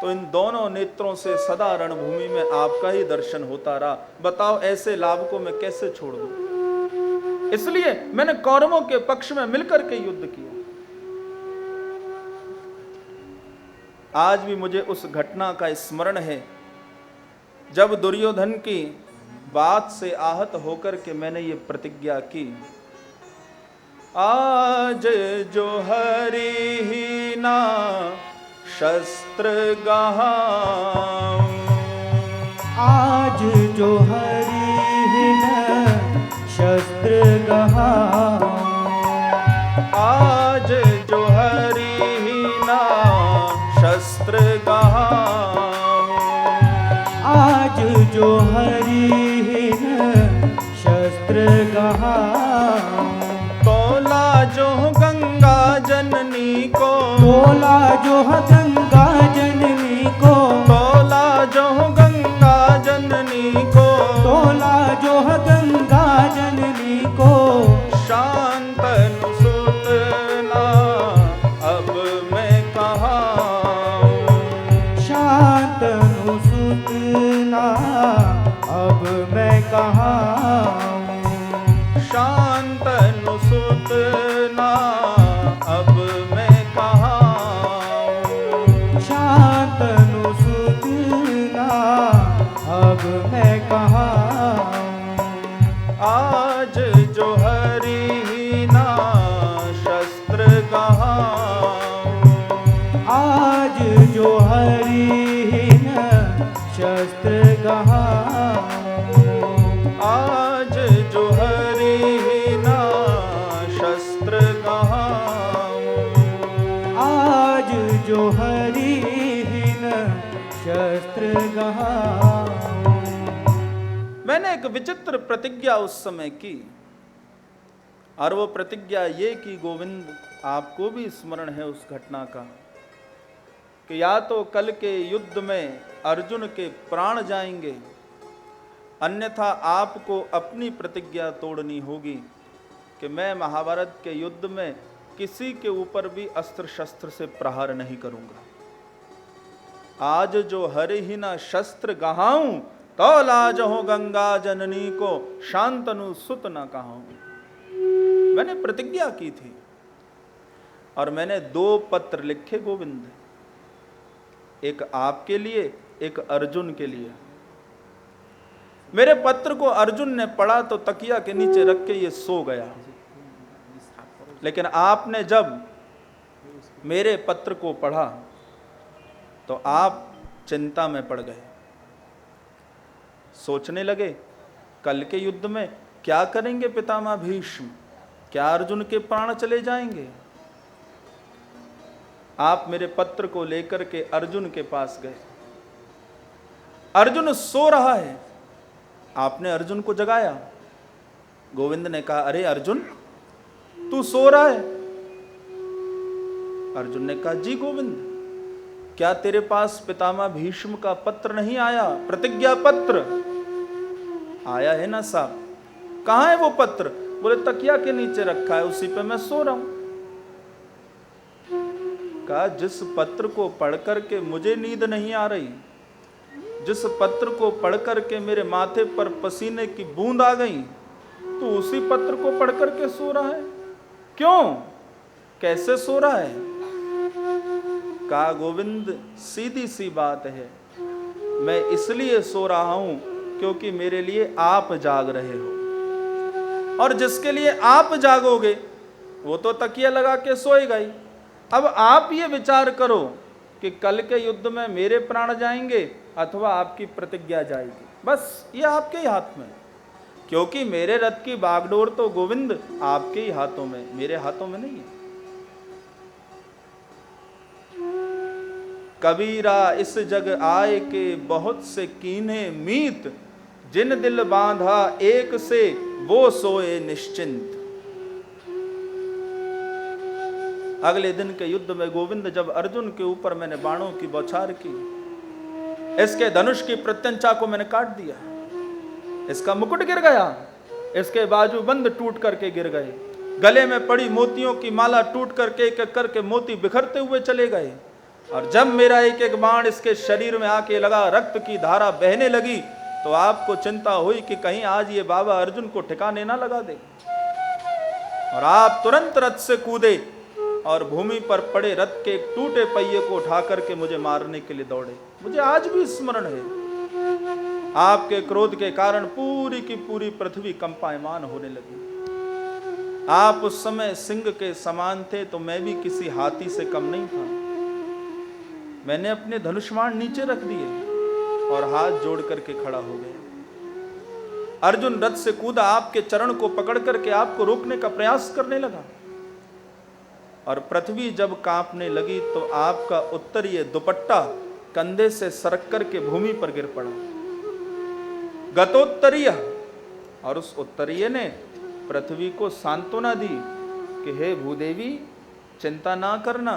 Speaker 2: तो इन दोनों नेत्रों से सदा रणभूमि में आपका ही दर्शन होता रहा। बताओ, ऐसे लाभ को मैं कैसे छोड़ दूं? इसलिए मैंने कौरवों के पक्ष में मिलकर के युद्ध किया। आज भी मुझे उस घटना का स्मरण है जब दुर्योधन की बात से आहत होकर के मैंने ये प्रतिज्ञा की, आज जो हरि ही ना शस्त्र गहाऊं,
Speaker 4: आज जो हरि ही न शस्त्र गहाऊं,
Speaker 2: आज जो हरि ही ना शस्त्र गहाऊं,
Speaker 4: आज जो हरि ही न शस्त्र गहाऊं,
Speaker 2: तोला जो गंगा जननी को,
Speaker 4: तोला जो गंगा जननी को,
Speaker 2: तोला जो गंगा जननी को,
Speaker 4: तोला जो गंगा जननी को,
Speaker 2: शांतनु सुत ना अब मैं कहाँ,
Speaker 4: शांतनु सुत ना अब मैं कहाँ,
Speaker 2: शांतनु सुत ना अब मैं कहाँ,
Speaker 4: शांतनु सुत ना अब मैं कहाँ,
Speaker 2: आज जो हरि ही ना शस्त्र गहाऊं,
Speaker 4: आज जो हरि ही न शस्त्र गहाऊं,
Speaker 2: आज जो हरि ही ना शस्त्र गहाऊं,
Speaker 4: आज जो हरि ही न शस्त्र गहाऊं।
Speaker 2: मैंने एक विचित्र प्रतिज्ञा उस समय की, और वो प्रतिज्ञा ये कि गोविंद, आपको भी स्मरण है उस घटना का, कि या तो कल के युद्ध में अर्जुन के प्राण जाएंगे, अन्यथा आपको अपनी प्रतिज्ञा तोड़नी होगी कि मैं महाभारत के युद्ध में किसी के ऊपर भी अस्त्र शस्त्र से प्रहार नहीं करूंगा। आज जो हरि ही ना शस्त्र गहाऊं, तो लाज हो गंगा जननी को, शांतनु सुत न कहाऊं। मैंने प्रतिज्ञा की थी और मैंने 2 पत्र लिखे गोविंद, एक आपके लिए, एक अर्जुन के लिए। मेरे पत्र को अर्जुन ने पढ़ा तो तकिया के नीचे रख के ये सो गया, लेकिन आपने जब मेरे पत्र को पढ़ा तो आप चिंता में पड़ गए, सोचने लगे कल के युद्ध में क्या करेंगे पितामह भीष्म, क्या अर्जुन के प्राण चले जाएंगे। आप मेरे पत्र को लेकर के अर्जुन के पास गए। अर्जुन सो रहा है, आपने अर्जुन को जगाया। गोविंद ने कहा, अरे अर्जुन तू सो रहा है। अर्जुन ने कहा, जी गोविंद, क्या तेरे पास पितामह भीष्म का पत्र नहीं आया, प्रतिज्ञा पत्र? आया है ना साहब। कहाँ है वो पत्र? बोले तकिया के नीचे रखा है, उसी पे मैं सो रहा हूं। कहा, जिस पत्र को पढ़ करके मुझे नींद नहीं आ रही, जिस पत्र को पढ़ करके मेरे माथे पर पसीने की बूंद आ गई, तो उसी पत्र को पढ़ करके सो रहा है। क्यों, कैसे सो रहा है? कहा, गोविंद सीधी सी बात है, मैं इसलिए सो रहा हूं क्योंकि मेरे लिए आप जाग रहे हो, और जिसके लिए आप जागोगे वो तो तकिया लगा के सोएगा ही। अब आप ये विचार करो कि कल के युद्ध में मेरे प्राण जाएंगे अथवा आपकी प्रतिज्ञा जाएगी, बस ये आपके ही हाथ में, क्योंकि मेरे रथ की बागडोर तो गोविंद आपके ही हाथों में, मेरे हाथों में नहीं है। कबीरा इस जग आए के बहुत से कीन्हे मीत, जिन दिल बांधा एक से वो सोए निश्चिंत। अगले दिन के युद्ध में गोविंद जब अर्जुन के ऊपर मैंने बाणों की बौछार की, इसके धनुष की प्रत्यंचा को मैंने काट दिया, इसका मुकुट गिर गया, इसके बाजूबंद टूट करके गिर गए, गले में पड़ी मोतियों की माला टूट करके एक एक करके मोती बिखरते हुए चले गए। और जब मेरा एक एक बाण इसके शरीर में आके लगा, रक्त की धारा बहने लगी, तो आपको चिंता हुई कि कहीं आज ये बाबा अर्जुन को ठिकाने ना लगा दे। और आप तुरंत रथ से कूदे और भूमि पर पड़े रथ के एक टूटे पहिए को उठा करके मुझे मारने के लिए दौड़े। मुझे आज भी स्मरण है, आपके क्रोध के कारण पूरी की पूरी पृथ्वी कंपायमान होने लगी। आप उस समय सिंह के समान थे तो मैं भी किसी हाथी से कम नहीं था। मैंने अपने धनुष्मान नीचे रख दिए और हाथ जोड़ करके खड़ा हो गया। अर्जुन रथ से कूदा, आपके चरण को पकड़ करके आपको रोकने का प्रयास करने लगा और पृथ्वी जब कांपने लगी तो आपका उत्तरीय दुपट्टा कंधे से सरक करके भूमि पर गिर पड़ा। गतोत्तरीय, और उस उत्तरीय ने पृथ्वी को सांत्वना दी कि हे भूदेवी चिंता ना करना,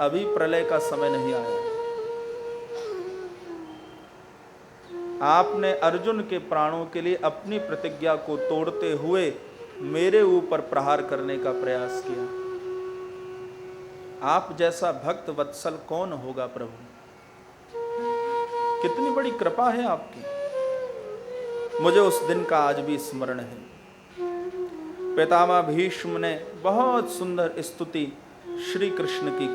Speaker 2: अभी प्रलय का समय नहीं आया। आपने अर्जुन के प्राणों के लिए अपनी प्रतिज्ञा को तोड़ते हुए मेरे ऊपर प्रहार करने का प्रयास किया। आप जैसा भक्त वत्सल कौन होगा प्रभु, कितनी बड़ी कृपा है आपकी। मुझे उस दिन का आज भी स्मरण है। पितामह भीष्म ने बहुत सुंदर स्तुति श्री कृष्ण की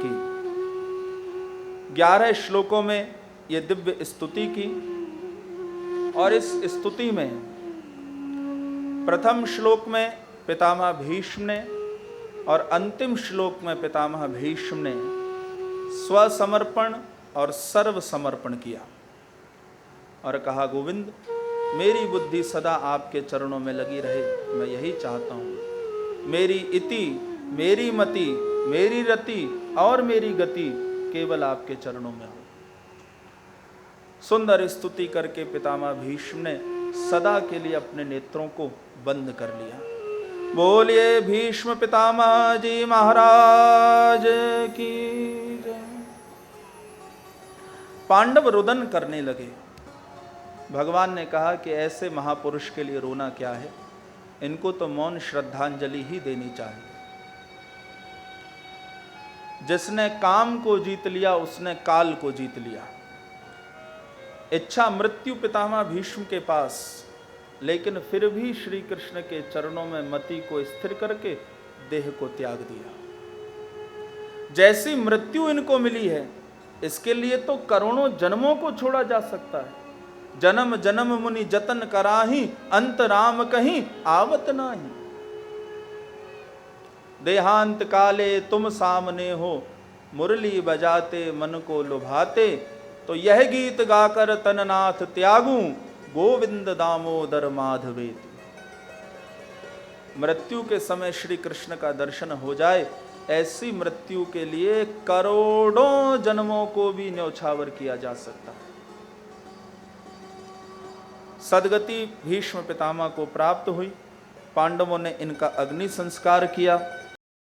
Speaker 2: 11 श्लोकों में ये दिव्य स्तुति की और इस स्तुति में प्रथम श्लोक में पितामह भीष्म ने और अंतिम श्लोक में पितामह भीष्म ने स्वसमर्पण और सर्व समर्पण किया और कहा, गोविंद मेरी बुद्धि सदा आपके चरणों में लगी रहे, मैं यही चाहता हूँ। मेरी इति, मेरी मति, मेरी रति और मेरी गति केवल आपके चरणों में हो। सुंदर स्तुति करके पितामह भीष्म ने सदा के लिए अपने नेत्रों को बंद कर लिया। बोलिए भीष्म पितामह जी महाराज की जय। पांडव रुदन करने लगे। भगवान ने कहा कि ऐसे महापुरुष के लिए रोना क्या है, इनको तो मौन श्रद्धांजलि ही देनी चाहिए। जिसने काम को जीत लिया उसने काल को जीत लिया। इच्छा मृत्यु पितामह भीष्म के पास, लेकिन फिर भी श्री कृष्ण के चरणों में मति को स्थिर करके देह को त्याग दिया। जैसी मृत्यु इनको मिली है, इसके लिए तो करोड़ों जन्मों को छोड़ा जा सकता है। जन्म जन्म मुनि जतन कराही, अंत राम कहीं आवत नाही। देहांत काले तुम सामने हो, मुरली बजाते मन को लुभाते। तो यह गीत गाकर तननाथ त्यागूं, गोविंद दामोदर माधवेति। मृत्यु के समय श्री कृष्ण का दर्शन हो जाए, ऐसी मृत्यु के लिए करोड़ों जन्मों को भी न्यौछावर किया जा सकता है। सदगति भीष्म पितामह को प्राप्त हुई। पांडवों ने इनका अग्नि संस्कार किया।